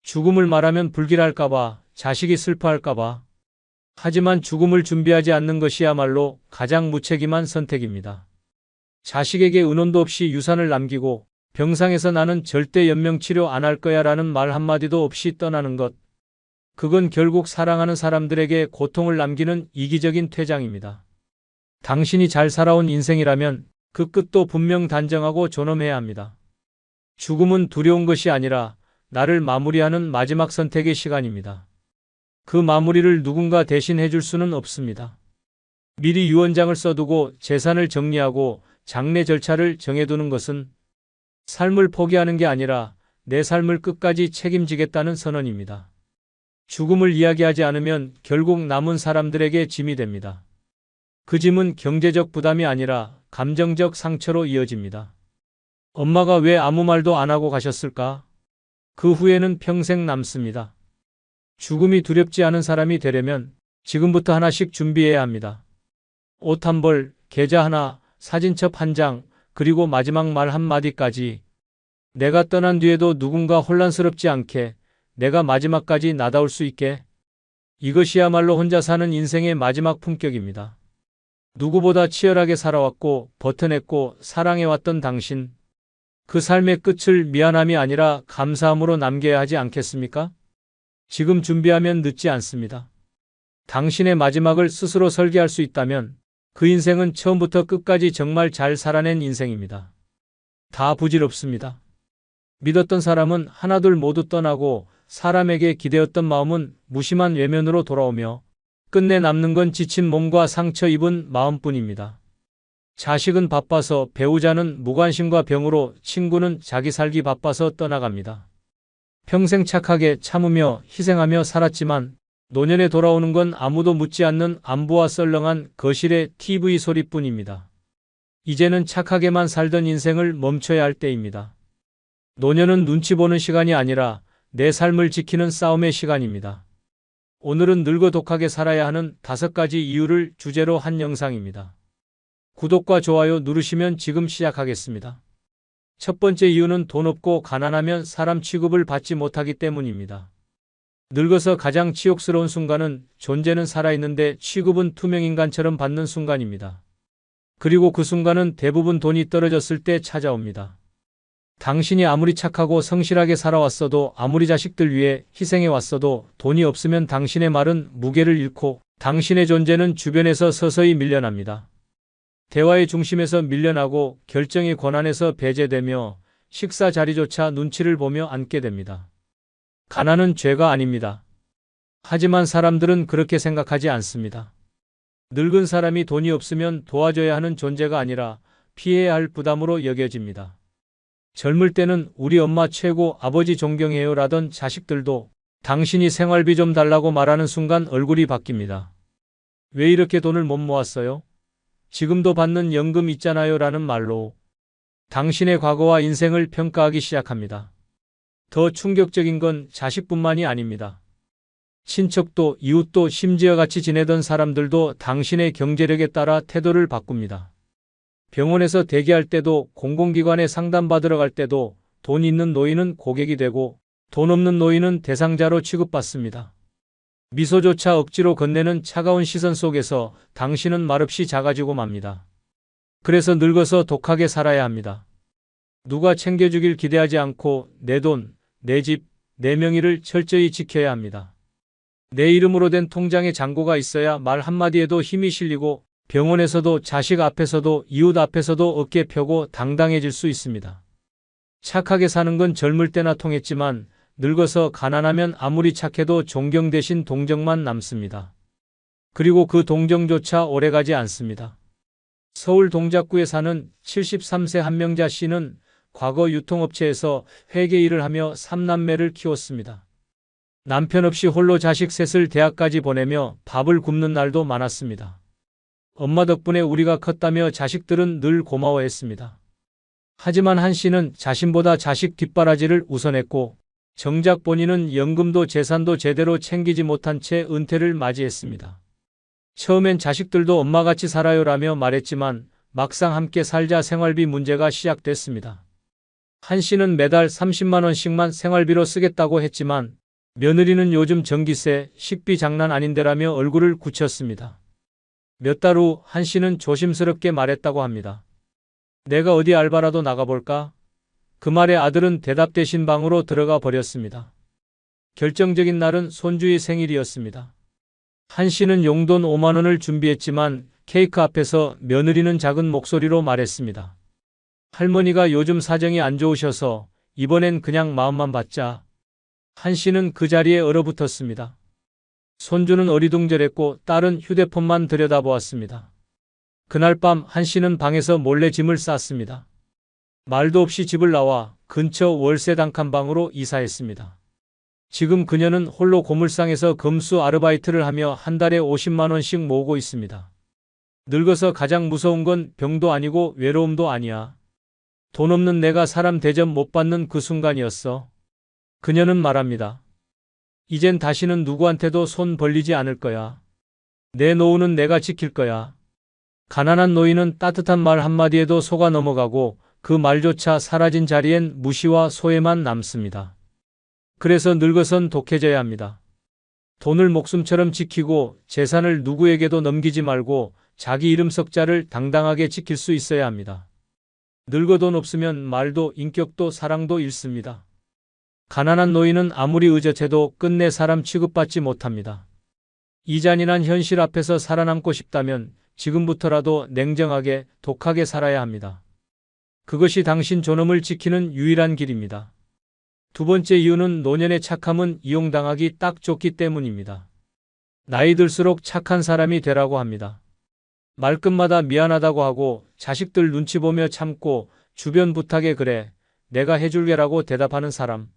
죽음을 말하면 불길할까봐, 자식이 슬퍼할까봐. 하지만 죽음을 준비하지 않는 것이야말로 가장 무책임한 선택입니다. 자식에게 은혼도 없이 유산을 남기고 병상에서 나는 절대 연명치료 안 할 거야 라는 말 한마디도 없이 떠나는 것. 그건 결국 사랑하는 사람들에게 고통을 남기는 이기적인 퇴장입니다. 당신이 잘 살아온 인생이라면 그 끝도 분명 단정하고 존엄해야 합니다. 죽음은 두려운 것이 아니라 나를 마무리하는 마지막 선택의 시간입니다. 그 마무리를 누군가 대신 해줄 수는 없습니다. 미리 유언장을 써두고 재산을 정리하고 장례 절차를 정해두는 것은 삶을 포기하는 게 아니라 내 삶을 끝까지 책임지겠다는 선언입니다. 죽음을 이야기하지 않으면 결국 남은 사람들에게 짐이 됩니다. 그 짐은 경제적 부담이 아니라 감정적 상처로 이어집니다. 엄마가 왜 아무 말도 안 하고 가셨을까? 그 후회는 평생 남습니다. 죽음이 두렵지 않은 사람이 되려면 지금부터 하나씩 준비해야 합니다. 옷 한 벌, 계좌 하나, 사진첩 한 장, 그리고 마지막 말 한마디까지. 내가 떠난 뒤에도 누군가 혼란스럽지 않게, 내가 마지막까지 나다울 수 있게. 이것이야말로 혼자 사는 인생의 마지막 품격입니다. 누구보다 치열하게 살아왔고 버텨냈고 사랑해왔던 당신. 그 삶의 끝을 미안함이 아니라 감사함으로 남겨야 하지 않겠습니까? 지금 준비하면 늦지 않습니다. 당신의 마지막을 스스로 설계할 수 있다면 그 인생은 처음부터 끝까지 정말 잘 살아낸 인생입니다. 다 부질없습니다. 믿었던 사람은 하나둘 모두 떠나고 사람에게 기대었던 마음은 무심한 외면으로 돌아오며 끝내 남는 건 지친 몸과 상처 입은 마음뿐입니다. 자식은 바빠서, 배우자는 무관심과 병으로, 친구는 자기 살기 바빠서 떠나갑니다. 평생 착하게 참으며 희생하며 살았지만 노년에 돌아오는 건 아무도 묻지 않는 안부와 썰렁한 거실의 TV 소리뿐입니다. 이제는 착하게만 살던 인생을 멈춰야 할 때입니다. 노년은 눈치 보는 시간이 아니라 내 삶을 지키는 싸움의 시간입니다. 오늘은 늙어 독하게 살아야 하는 5가지 이유를 주제로 한 영상입니다. 구독과 좋아요 누르시면 지금 시작하겠습니다. 첫 번째 이유는 돈 없고 가난하면 사람 취급을 받지 못하기 때문입니다. 늙어서 가장 치욕스러운 순간은 존재는 살아있는데 취급은 투명인간처럼 받는 순간입니다. 그리고 그 순간은 대부분 돈이 떨어졌을 때 찾아옵니다. 당신이 아무리 착하고 성실하게 살아왔어도, 아무리 자식들 위해 희생해왔어도 돈이 없으면 당신의 말은 무게를 잃고 당신의 존재는 주변에서 서서히 밀려납니다. 대화의 중심에서 밀려나고 결정의 권한에서 배제되며 식사 자리조차 눈치를 보며 앉게 됩니다. 가난은 죄가 아닙니다. 하지만 사람들은 그렇게 생각하지 않습니다. 늙은 사람이 돈이 없으면 도와줘야 하는 존재가 아니라 피해야 할 부담으로 여겨집니다. 젊을 때는 우리 엄마 최고, 아버지 존경해요 라던 자식들도 당신이 생활비 좀 달라고 말하는 순간 얼굴이 바뀝니다. 왜 이렇게 돈을 못 모았어요? 지금도 받는 연금 있잖아요 라는 말로 당신의 과거와 인생을 평가하기 시작합니다. 더 충격적인 건 자식뿐만이 아닙니다. 친척도, 이웃도, 심지어 같이 지내던 사람들도 당신의 경제력에 따라 태도를 바꿉니다. 병원에서 대기할 때도, 공공기관에 상담받으러 갈 때도 돈 있는 노인은 고객이 되고 돈 없는 노인은 대상자로 취급받습니다. 미소조차 억지로 건네는 차가운 시선 속에서 당신은 말없이 작아지고 맙니다. 그래서 늙어서 독하게 살아야 합니다. 누가 챙겨주길 기대하지 않고 내 돈, 내 집, 내 명의를 철저히 지켜야 합니다. 내 이름으로 된 통장에 잔고가 있어야 말 한마디에도 힘이 실리고 병원에서도, 자식 앞에서도, 이웃 앞에서도 어깨 펴고 당당해질 수 있습니다. 착하게 사는 건 젊을 때나 통했지만 늙어서 가난하면 아무리 착해도 존경 대신 동정만 남습니다. 그리고 그 동정조차 오래가지 않습니다. 서울 동작구에 사는 73세 한명자 씨는 과거 유통업체에서 회계 일을 하며 3남매를 키웠습니다. 남편 없이 홀로 자식 셋을 대학까지 보내며 밥을 굶는 날도 많았습니다. 엄마 덕분에 우리가 컸다며 자식들은 늘 고마워했습니다. 하지만 한 씨는 자신보다 자식 뒷바라지를 우선했고 정작 본인은 연금도 재산도 제대로 챙기지 못한 채 은퇴를 맞이했습니다. 처음엔 자식들도 엄마같이 살아요라며 말했지만 막상 함께 살자 생활비 문제가 시작됐습니다. 한 씨는 매달 30만 원씩만 생활비로 쓰겠다고 했지만 며느리는 요즘 전기세, 식비 장난 아닌데라며 얼굴을 굳혔습니다. 몇 달 후 한 씨는 조심스럽게 말했다고 합니다. 내가 어디 알바라도 나가볼까? 그 말에 아들은 대답 대신 방으로 들어가 버렸습니다. 결정적인 날은 손주의 생일이었습니다. 한 씨는 용돈 5만 원을 준비했지만 케이크 앞에서 며느리는 작은 목소리로 말했습니다. 할머니가 요즘 사정이 안 좋으셔서 이번엔 그냥 마음만 받자. 한 씨는 그 자리에 얼어붙었습니다. 손주는 어리둥절했고 딸은 휴대폰만 들여다보았습니다. 그날 밤 한 씨는 방에서 몰래 짐을 쌌습니다. 말도 없이 집을 나와 근처 월세 단칸방으로 이사했습니다. 지금 그녀는 홀로 고물상에서 검수 아르바이트를 하며 한 달에 50만 원씩 모으고 있습니다. 늙어서 가장 무서운 건 병도 아니고 외로움도 아니야. 돈 없는 내가 사람 대접 못 받는 그 순간이었어. 그녀는 말합니다. 이젠 다시는 누구한테도 손 벌리지 않을 거야. 내 노후는 내가 지킬 거야. 가난한 노인은 따뜻한 말 한마디에도 속아 넘어가고 그 말조차 사라진 자리엔 무시와 소외만 남습니다. 그래서 늙어선 독해져야 합니다. 돈을 목숨처럼 지키고 재산을 누구에게도 넘기지 말고 자기 이름 석자를 당당하게 지킬 수 있어야 합니다. 늙어 돈 없으면 말도 인격도 사랑도 잃습니다. 가난한 노인은 아무리 의젓해도 끝내 사람 취급받지 못합니다. 이 잔인한 현실 앞에서 살아남고 싶다면 지금부터라도 냉정하게, 독하게 살아야 합니다. 그것이 당신 존엄을 지키는 유일한 길입니다. 두 번째 이유는 노년의 착함은 이용당하기 딱 좋기 때문입니다. 나이 들수록 착한 사람이 되라고 합니다. 말끝마다 미안하다고 하고 자식들 눈치 보며 참고 주변 부탁에 그래, 내가 해줄게라고 대답하는 사람.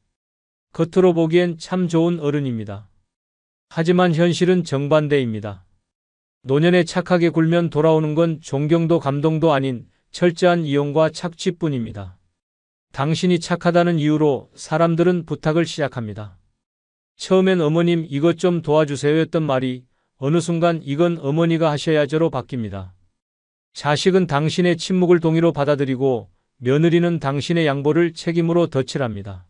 겉으로 보기엔 참 좋은 어른입니다. 하지만 현실은 정반대입니다. 노년에 착하게 굴면 돌아오는 건 존경도 감동도 아닌 철저한 이용과 착취뿐입니다. 당신이 착하다는 이유로 사람들은 부탁을 시작합니다. 처음엔 어머님 이것 좀 도와주세요였던 말이 어느 순간 이건 어머니가 하셔야죠로 바뀝니다. 자식은 당신의 침묵을 동의로 받아들이고 며느리는 당신의 양보를 책임으로 덧칠합니다.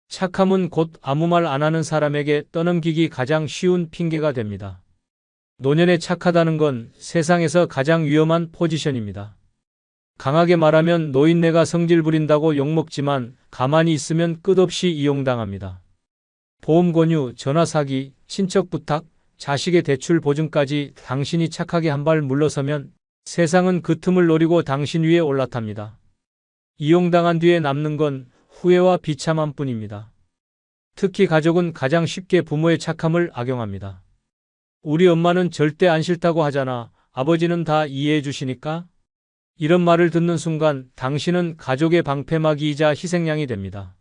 착함은 곧 아무 말 안 하는 사람에게 떠넘기기 가장 쉬운 핑계가 됩니다. 노년에 착하다는 건 세상에서 가장 위험한 포지션입니다. 강하게 말하면 노인네가 성질 부린다고 욕먹지만 가만히 있으면 끝없이 이용당합니다. 보험 권유, 전화 사기, 친척 부탁, 자식의 대출 보증까지 당신이 착하게 한 발 물러서면 세상은 그 틈을 노리고 당신 위에 올라탑니다. 이용당한 뒤에 남는 건 후회와 비참함 뿐입니다. 특히 가족은 가장 쉽게 부모의 착함을 악용합니다. 우리 엄마는 절대 안 싫다고 하잖아. 아버지는 다 이해해 주시니까? 이런 말을 듣는 순간 당신은 가족의 방패막이이자 희생양이 됩니다.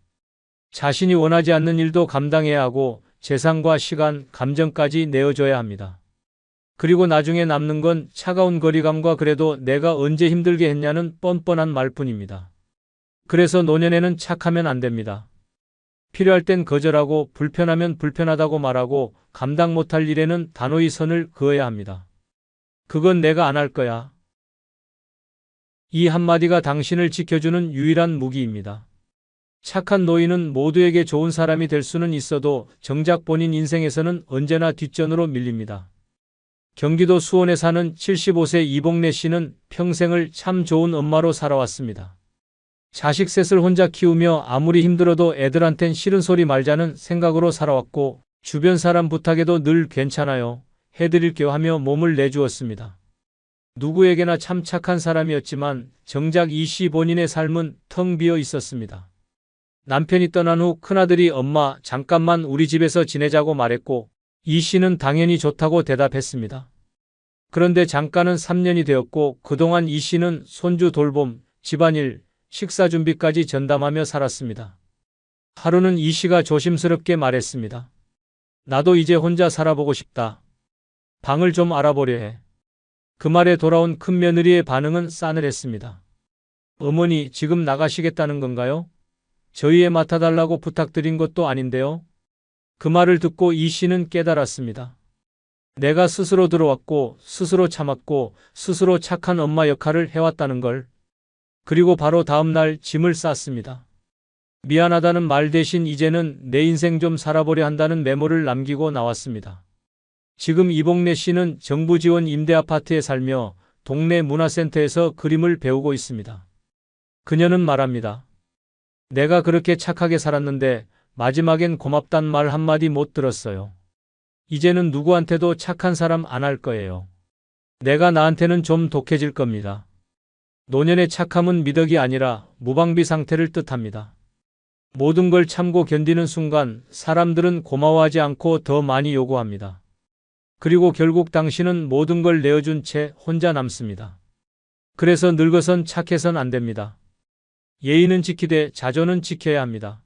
자신이 원하지 않는 일도 감당해야 하고 재산과 시간, 감정까지 내어줘야 합니다. 그리고 나중에 남는 건 차가운 거리감과 그래도 내가 언제 힘들게 했냐는 뻔뻔한 말뿐입니다. 그래서 노년에는 착하면 안 됩니다. 필요할 땐 거절하고 불편하면 불편하다고 말하고 감당 못할 일에는 단호히 선을 그어야 합니다. 그건 내가 안 할 거야. 이 한마디가 당신을 지켜주는 유일한 무기입니다. 착한 노인은 모두에게 좋은 사람이 될 수는 있어도 정작 본인 인생에서는 언제나 뒷전으로 밀립니다. 경기도 수원에 사는 75세 이봉래 씨는 평생을 참 좋은 엄마로 살아왔습니다. 자식 셋을 혼자 키우며 아무리 힘들어도 애들한텐 싫은 소리 말자는 생각으로 살아왔고 주변 사람 부탁에도 늘 괜찮아요, 해드릴게요 하며 몸을 내주었습니다. 누구에게나 참 착한 사람이었지만 정작 이 씨 본인의 삶은 텅 비어 있었습니다. 남편이 떠난 후 큰아들이 엄마 잠깐만 우리 집에서 지내자고 말했고 이 씨는 당연히 좋다고 대답했습니다. 그런데 잠깐은 3년이 되었고 그동안 이 씨는 손주 돌봄, 집안일, 식사 준비까지 전담하며 살았습니다. 하루는 이 씨가 조심스럽게 말했습니다. 나도 이제 혼자 살아보고 싶다. 방을 좀 알아보려 해. 그 말에 돌아온 큰며느리의 반응은 싸늘했습니다. 어머니, 지금 나가시겠다는 건가요? 저희 애 맡아달라고 부탁드린 것도 아닌데요. 그 말을 듣고 이 씨는 깨달았습니다. 내가 스스로 들어왔고 스스로 참았고 스스로 착한 엄마 역할을 해왔다는 걸. 그리고 바로 다음 날 짐을 쌌습니다. 미안하다는 말 대신 이제는 내 인생 좀 살아보려 한다는 메모를 남기고 나왔습니다. 지금 이봉래 씨는 정부 지원 임대아파트에 살며 동네 문화센터에서 그림을 배우고 있습니다. 그녀는 말합니다. 내가 그렇게 착하게 살았는데 마지막엔 고맙단 말 한마디 못 들었어요. 이제는 누구한테도 착한 사람 안 할 거예요. 내가 나한테는 좀 독해질 겁니다. 노년의 착함은 미덕이 아니라 무방비 상태를 뜻합니다. 모든 걸 참고 견디는 순간 사람들은 고마워하지 않고 더 많이 요구합니다. 그리고 결국 당신은 모든 걸 내어준 채 혼자 남습니다. 그래서 늙어선 착해선 안 됩니다. 예의는 지키되 자존은 지켜야 합니다.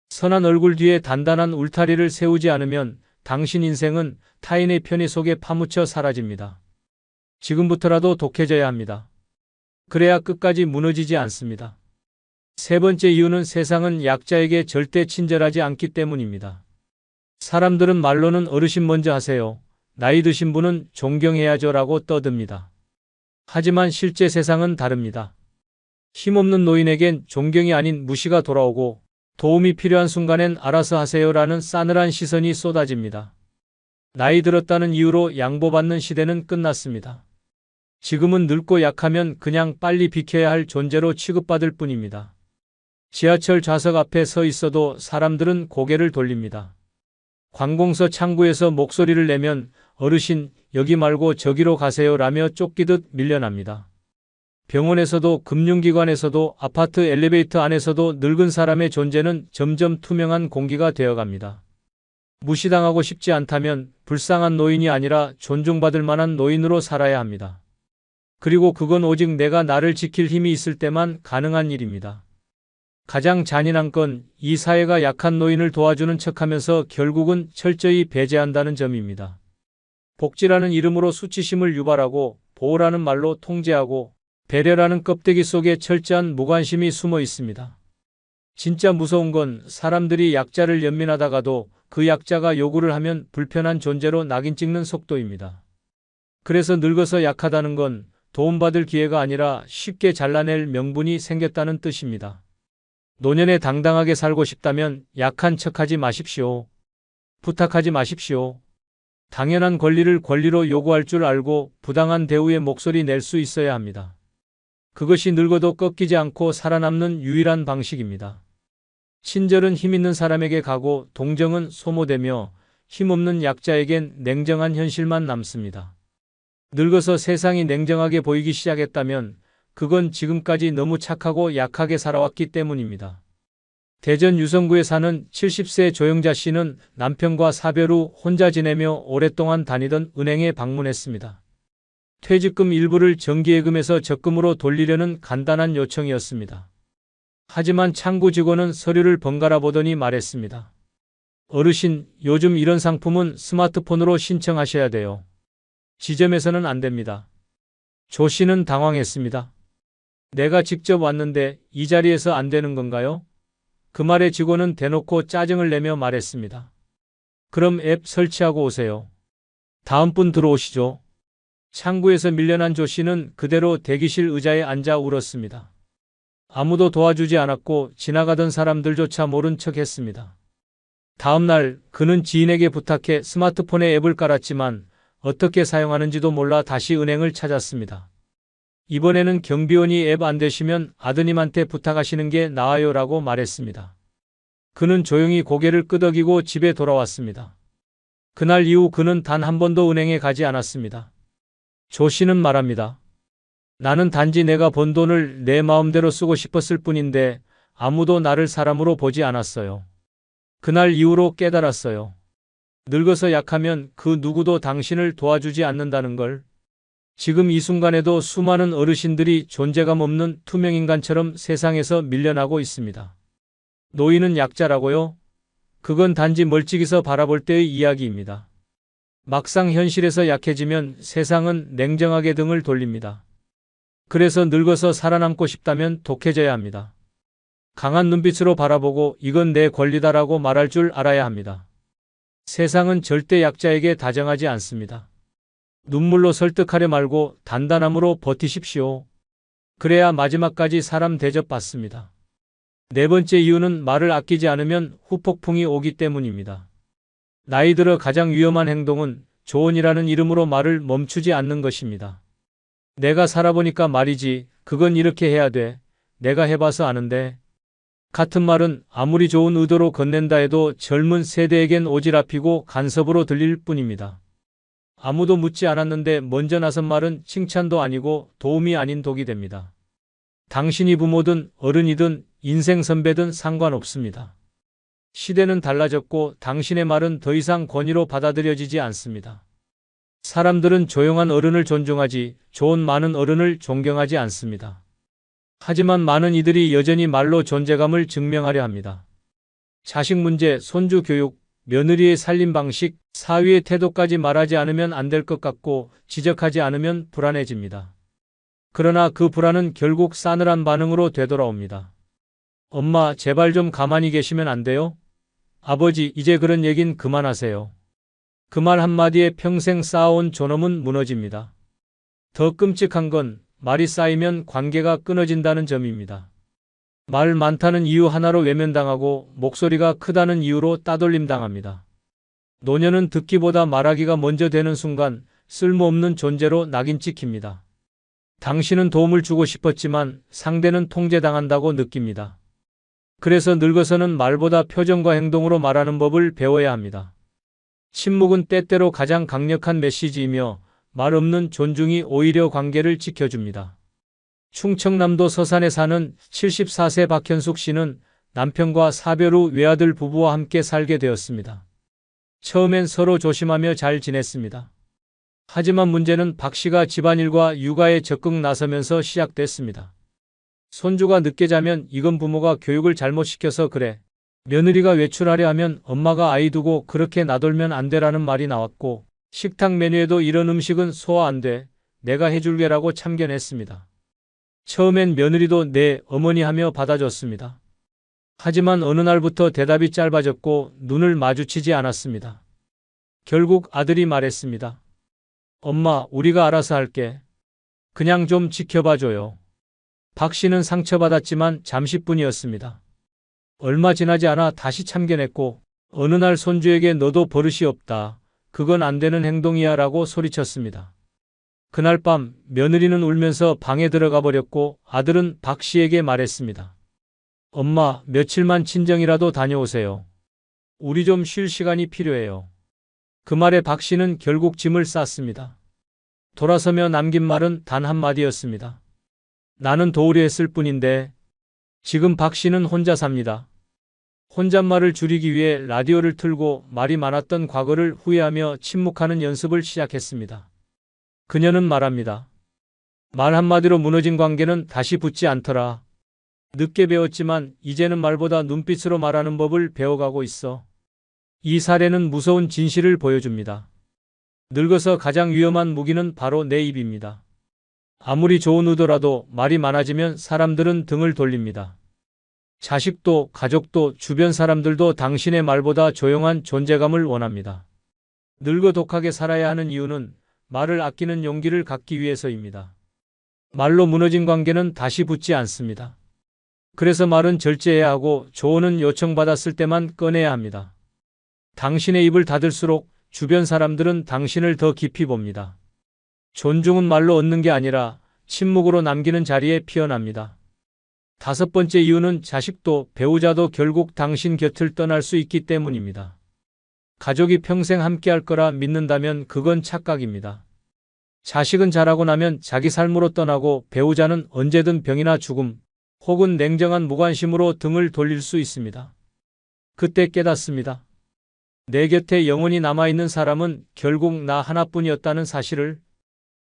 선한 얼굴 뒤에 단단한 울타리를 세우지 않으면 당신 인생은 타인의 편의 속에 파묻혀 사라집니다. 지금부터라도 독해져야 합니다. 그래야 끝까지 무너지지 않습니다. 세 번째 이유는 세상은 약자에게 절대 친절하지 않기 때문입니다. 사람들은 말로는 어르신 먼저 하세요. 나이 드신 분은 존경해야죠 라고 떠듭니다. 하지만 실제 세상은 다릅니다. 힘없는 노인에겐 존경이 아닌 무시가 돌아오고 도움이 필요한 순간엔 알아서 하세요라는 싸늘한 시선이 쏟아집니다. 나이 들었다는 이유로 양보받는 시대는 끝났습니다. 지금은 늙고 약하면 그냥 빨리 비켜야 할 존재로 취급받을 뿐입니다. 지하철 좌석 앞에 서 있어도 사람들은 고개를 돌립니다. 관공서 창구에서 목소리를 내면 어르신, 여기 말고 저기로 가세요 라며 쫓기듯 밀려납니다. 병원에서도 금융기관에서도 아파트 엘리베이터 안에서도 늙은 사람의 존재는 점점 투명한 공기가 되어갑니다. 무시당하고 싶지 않다면 불쌍한 노인이 아니라 존중받을 만한 노인으로 살아야 합니다. 그리고 그건 오직 내가 나를 지킬 힘이 있을 때만 가능한 일입니다. 가장 잔인한 건 이 사회가 약한 노인을 도와주는 척하면서 결국은 철저히 배제한다는 점입니다. 복지라는 이름으로 수치심을 유발하고 보호라는 말로 통제하고 배려라는 껍데기 속에 철저한 무관심이 숨어 있습니다. 진짜 무서운 건 사람들이 약자를 연민하다가도 그 약자가 요구를 하면 불편한 존재로 낙인 찍는 속도입니다. 그래서 늙어서 약하다는 건 도움받을 기회가 아니라 쉽게 잘라낼 명분이 생겼다는 뜻입니다. 노년에 당당하게 살고 싶다면 약한 척하지 마십시오. 부탁하지 마십시오. 당연한 권리를 권리로 요구할 줄 알고 부당한 대우에 목소리 낼 수 있어야 합니다. 그것이 늙어도 꺾이지 않고 살아남는 유일한 방식입니다. 친절은 힘있는 사람에게 가고 동정은 소모되며 힘없는 약자에겐 냉정한 현실만 남습니다. 늙어서 세상이 냉정하게 보이기 시작했다면 그건 지금까지 너무 착하고 약하게 살아왔기 때문입니다. 대전 유성구에 사는 70세 조영자 씨는 남편과 사별 후 혼자 지내며 오랫동안 다니던 은행에 방문했습니다. 퇴직금 일부를 정기예금에서 적금으로 돌리려는 간단한 요청이었습니다. 하지만 창구 직원은 서류를 번갈아 보더니 말했습니다. 어르신, 요즘 이런 상품은 스마트폰으로 신청하셔야 돼요. 지점에서는 안 됩니다. 조 씨는 당황했습니다. 내가 직접 왔는데 이 자리에서 안 되는 건가요? 그 말에 직원은 대놓고 짜증을 내며 말했습니다. 그럼 앱 설치하고 오세요. 다음 분 들어오시죠. 창구에서 밀려난 조 씨는 그대로 대기실 의자에 앉아 울었습니다. 아무도 도와주지 않았고 지나가던 사람들조차 모른 척 했습니다. 다음 날 그는 지인에게 부탁해 스마트폰에 앱을 깔았지만 어떻게 사용하는지도 몰라 다시 은행을 찾았습니다. 이번에는 경비원이 앱 안 되시면 아드님한테 부탁하시는 게 나아요 라고 말했습니다. 그는 조용히 고개를 끄덕이고 집에 돌아왔습니다. 그날 이후 그는 단 한 번도 은행에 가지 않았습니다. 조 씨는 말합니다. 나는 단지 내가 번 돈을 내 마음대로 쓰고 싶었을 뿐인데 아무도 나를 사람으로 보지 않았어요. 그날 이후로 깨달았어요. 늙어서 약하면 그 누구도 당신을 도와주지 않는다는 걸. 지금 이 순간에도 수많은 어르신들이 존재감 없는 투명인간처럼 세상에서 밀려나고 있습니다. 노인은 약자라고요? 그건 단지 멀찍이서 바라볼 때의 이야기입니다. 막상 현실에서 약해지면 세상은 냉정하게 등을 돌립니다. 그래서 늙어서 살아남고 싶다면 독해져야 합니다. 강한 눈빛으로 바라보고 이건 내 권리다라고 말할 줄 알아야 합니다. 세상은 절대 약자에게 다정하지 않습니다. 눈물로 설득하려 말고 단단함으로 버티십시오. 그래야 마지막까지 사람 대접받습니다. 네 번째 이유는 말을 아끼지 않으면 후폭풍이 오기 때문입니다. 나이 들어 가장 위험한 행동은 조언이라는 이름으로 말을 멈추지 않는 것입니다. 내가 살아보니까 말이지, 그건 이렇게 해야 돼. 내가 해봐서 아는데. 같은 말은 아무리 좋은 의도로 건넨다 해도 젊은 세대에겐 오지랖이고 간섭으로 들릴 뿐입니다. 아무도 묻지 않았는데 먼저 나선 말은 칭찬도 아니고 도움이 아닌 독이 됩니다. 당신이 부모든 어른이든 인생 선배든 상관없습니다. 시대는 달라졌고 당신의 말은 더 이상 권위로 받아들여지지 않습니다. 사람들은 조용한 어른을 존중하지 좋은 많은 어른을 존경하지 않습니다. 하지만 많은 이들이 여전히 말로 존재감을 증명하려 합니다. 자식 문제, 손주 교육, 며느리의 살림 방식, 사위의 태도까지 말하지 않으면 안 될 것 같고 지적하지 않으면 불안해집니다. 그러나 그 불안은 결국 싸늘한 반응으로 되돌아옵니다. 엄마, 제발 좀 가만히 계시면 안 돼요? 아버지, 이제 그런 얘긴 그만하세요. 그 말 한마디에 평생 쌓아온 존엄은 무너집니다. 더 끔찍한 건 말이 쌓이면 관계가 끊어진다는 점입니다. 말 많다는 이유 하나로 외면당하고 목소리가 크다는 이유로 따돌림 당합니다. 노년은 듣기보다 말하기가 먼저 되는 순간 쓸모없는 존재로 낙인 찍힙니다. 당신은 도움을 주고 싶었지만 상대는 통제당한다고 느낍니다. 그래서 늙어서는 말보다 표정과 행동으로 말하는 법을 배워야 합니다. 침묵은 때때로 가장 강력한 메시지이며 말 없는 존중이 오히려 관계를 지켜줍니다. 충청남도 서산에 사는 74세 박현숙 씨는 남편과 사별 후 외아들 부부와 함께 살게 되었습니다. 처음엔 서로 조심하며 잘 지냈습니다. 하지만 문제는 박 씨가 집안일과 육아에 적극 나서면서 시작됐습니다. 손주가 늦게 자면 이건 부모가 교육을 잘못 시켜서 그래. 며느리가 외출하려 하면 엄마가 아이 두고 그렇게 나돌면 안 되라는 말이 나왔고, 식탁 메뉴에도 이런 음식은 소화 안 돼. 내가 해줄게라고 참견했습니다. 처음엔 며느리도 네, 어머니 하며 받아줬습니다. 하지만 어느 날부터 대답이 짧아졌고 눈을 마주치지 않았습니다. 결국 아들이 말했습니다. 엄마, 우리가 알아서 할게. 그냥 좀 지켜봐줘요. 박 씨는 상처받았지만 잠시뿐이었습니다. 얼마 지나지 않아 다시 참견했고 어느 날 손주에게 너도 버릇이 없다. 그건 안 되는 행동이야 라고 소리쳤습니다. 그날 밤 며느리는 울면서 방에 들어가 버렸고 아들은 박 씨에게 말했습니다. 엄마, 며칠만 친정이라도 다녀오세요. 우리 좀 쉴 시간이 필요해요. 그 말에 박 씨는 결국 짐을 쌌습니다. 돌아서며 남긴 말은 단 한마디였습니다. 나는 도우려 했을 뿐인데. 지금 박 씨는 혼자 삽니다. 혼잣말을 줄이기 위해 라디오를 틀고 말이 많았던 과거를 후회하며 침묵하는 연습을 시작했습니다. 그녀는 말합니다. 말 한마디로 무너진 관계는 다시 붙지 않더라. 늦게 배웠지만 이제는 말보다 눈빛으로 말하는 법을 배워가고 있어. 이 사례는 무서운 진실을 보여줍니다. 늙어서 가장 위험한 무기는 바로 내 입입니다. 아무리 좋은 의도라도 말이 많아지면 사람들은 등을 돌립니다. 자식도, 가족도, 주변 사람들도 당신의 말보다 조용한 존재감을 원합니다. 늙어 독하게 살아야 하는 이유는 말을 아끼는 용기를 갖기 위해서입니다. 말로 무너진 관계는 다시 붙지 않습니다. 그래서 말은 절제해야 하고 조언은 요청받았을 때만 꺼내야 합니다. 당신의 입을 닫을수록 주변 사람들은 당신을 더 깊이 봅니다. 존중은 말로 얻는 게 아니라 침묵으로 남기는 자리에 피어납니다. 5번째 이유는 자식도 배우자도 결국 당신 곁을 떠날 수 있기 때문입니다. 가족이 평생 함께할 거라 믿는다면 그건 착각입니다. 자식은 자라고 나면 자기 삶으로 떠나고 배우자는 언제든 병이나 죽음 혹은 냉정한 무관심으로 등을 돌릴 수 있습니다. 그때 깨닫습니다. 내 곁에 영원히 남아있는 사람은 결국 나 하나뿐이었다는 사실을.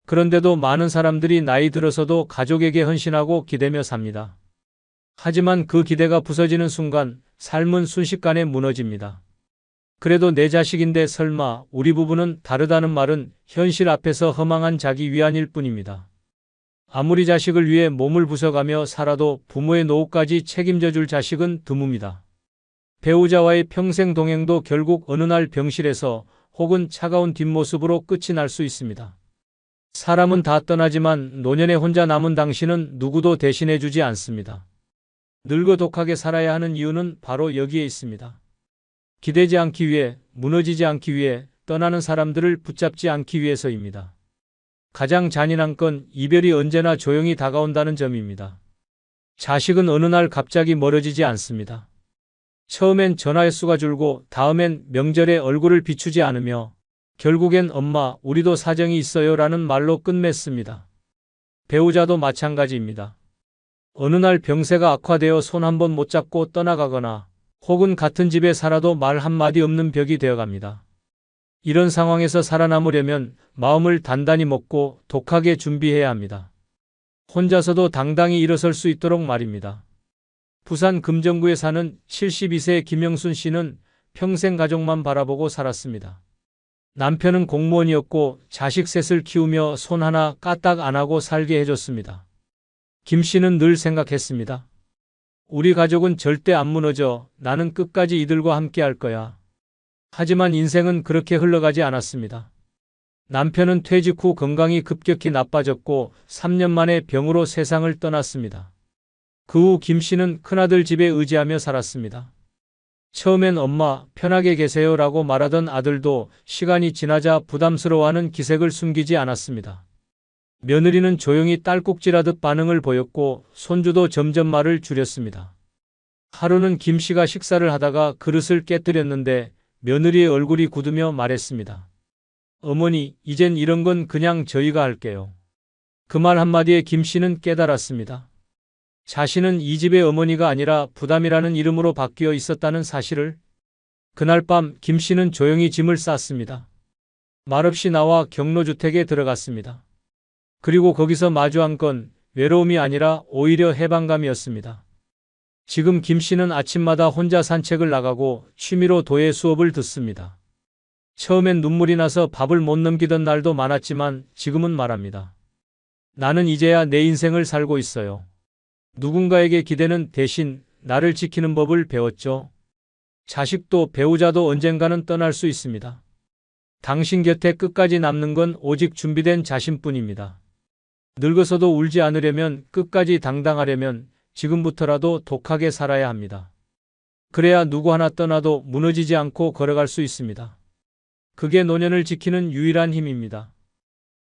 그런데도 많은 사람들이 나이 들어서도 가족에게 헌신하고 기대며 삽니다. 하지만 그 기대가 부서지는 순간 삶은 순식간에 무너집니다. 그래도 내 자식인데 설마 우리 부부는 다르다는 말은 현실 앞에서 허망한 자기 위안일 뿐입니다. 아무리 자식을 위해 몸을 부숴가며 살아도 부모의 노후까지 책임져 줄 자식은 드뭅니다. 배우자와의 평생 동행도 결국 어느 날 병실에서 혹은 차가운 뒷모습으로 끝이 날 수 있습니다. 사람은 다 떠나지만 노년에 혼자 남은 당신은 누구도 대신해 주지 않습니다. 늙어 독하게 살아야 하는 이유는 바로 여기에 있습니다. 기대지 않기 위해, 무너지지 않기 위해, 떠나는 사람들을 붙잡지 않기 위해서입니다. 가장 잔인한 건 이별이 언제나 조용히 다가온다는 점입니다. 자식은 어느 날 갑자기 멀어지지 않습니다. 처음엔 전화 횟수가 줄고 다음엔 명절에 얼굴을 비추지 않으며 결국엔 엄마, 우리도 사정이 있어요 라는 말로 끝맺습니다. 배우자도 마찬가지입니다. 어느 날 병세가 악화되어 손 한 번 못 잡고 떠나가거나 혹은 같은 집에 살아도 말 한마디 없는 벽이 되어갑니다. 이런 상황에서 살아남으려면 마음을 단단히 먹고 독하게 준비해야 합니다. 혼자서도 당당히 일어설 수 있도록 말입니다. 부산 금정구에 사는 72세 김영순 씨는 평생 가족만 바라보고 살았습니다. 남편은 공무원이었고 자식 셋을 키우며 손 하나 까딱 안 하고 살게 해줬습니다. 김 씨는 늘 생각했습니다. 우리 가족은 절대 안 무너져. 나는 끝까지 이들과 함께 할 거야. 하지만 인생은 그렇게 흘러가지 않았습니다. 남편은 퇴직 후 건강이 급격히 나빠졌고 3년 만에 병으로 세상을 떠났습니다. 그 후 김 씨는 큰아들 집에 의지하며 살았습니다. 처음엔 엄마, 편하게 계세요 라고 말하던 아들도 시간이 지나자 부담스러워하는 기색을 숨기지 않았습니다. 며느리는 조용히 딸꾹질하듯 반응을 보였고 손주도 점점 말을 줄였습니다. 하루는 김 씨가 식사를 하다가 그릇을 깨뜨렸는데 며느리의 얼굴이 굳으며 말했습니다. 어머니, 이젠 이런 건 그냥 저희가 할게요. 그 말 한마디에 김 씨는 깨달았습니다. 자신은 이 집의 어머니가 아니라 부담이라는 이름으로 바뀌어 있었다는 사실을. 그날 밤 김 씨는 조용히 짐을 쌌습니다. 말없이 나와 경로주택에 들어갔습니다. 그리고 거기서 마주한 건 외로움이 아니라 오히려 해방감이었습니다. 지금 김 씨는 아침마다 혼자 산책을 나가고 취미로 도예 수업을 듣습니다. 처음엔 눈물이 나서 밥을 못 넘기던 날도 많았지만 지금은 말합니다. 나는 이제야 내 인생을 살고 있어요. 누군가에게 기대는 대신 나를 지키는 법을 배웠죠. 자식도 배우자도 언젠가는 떠날 수 있습니다. 당신 곁에 끝까지 남는 건 오직 준비된 자신뿐입니다. 늙어서도 울지 않으려면, 끝까지 당당하려면 지금부터라도 독하게 살아야 합니다. 그래야 누구 하나 떠나도 무너지지 않고 걸어갈 수 있습니다. 그게 노년을 지키는 유일한 힘입니다.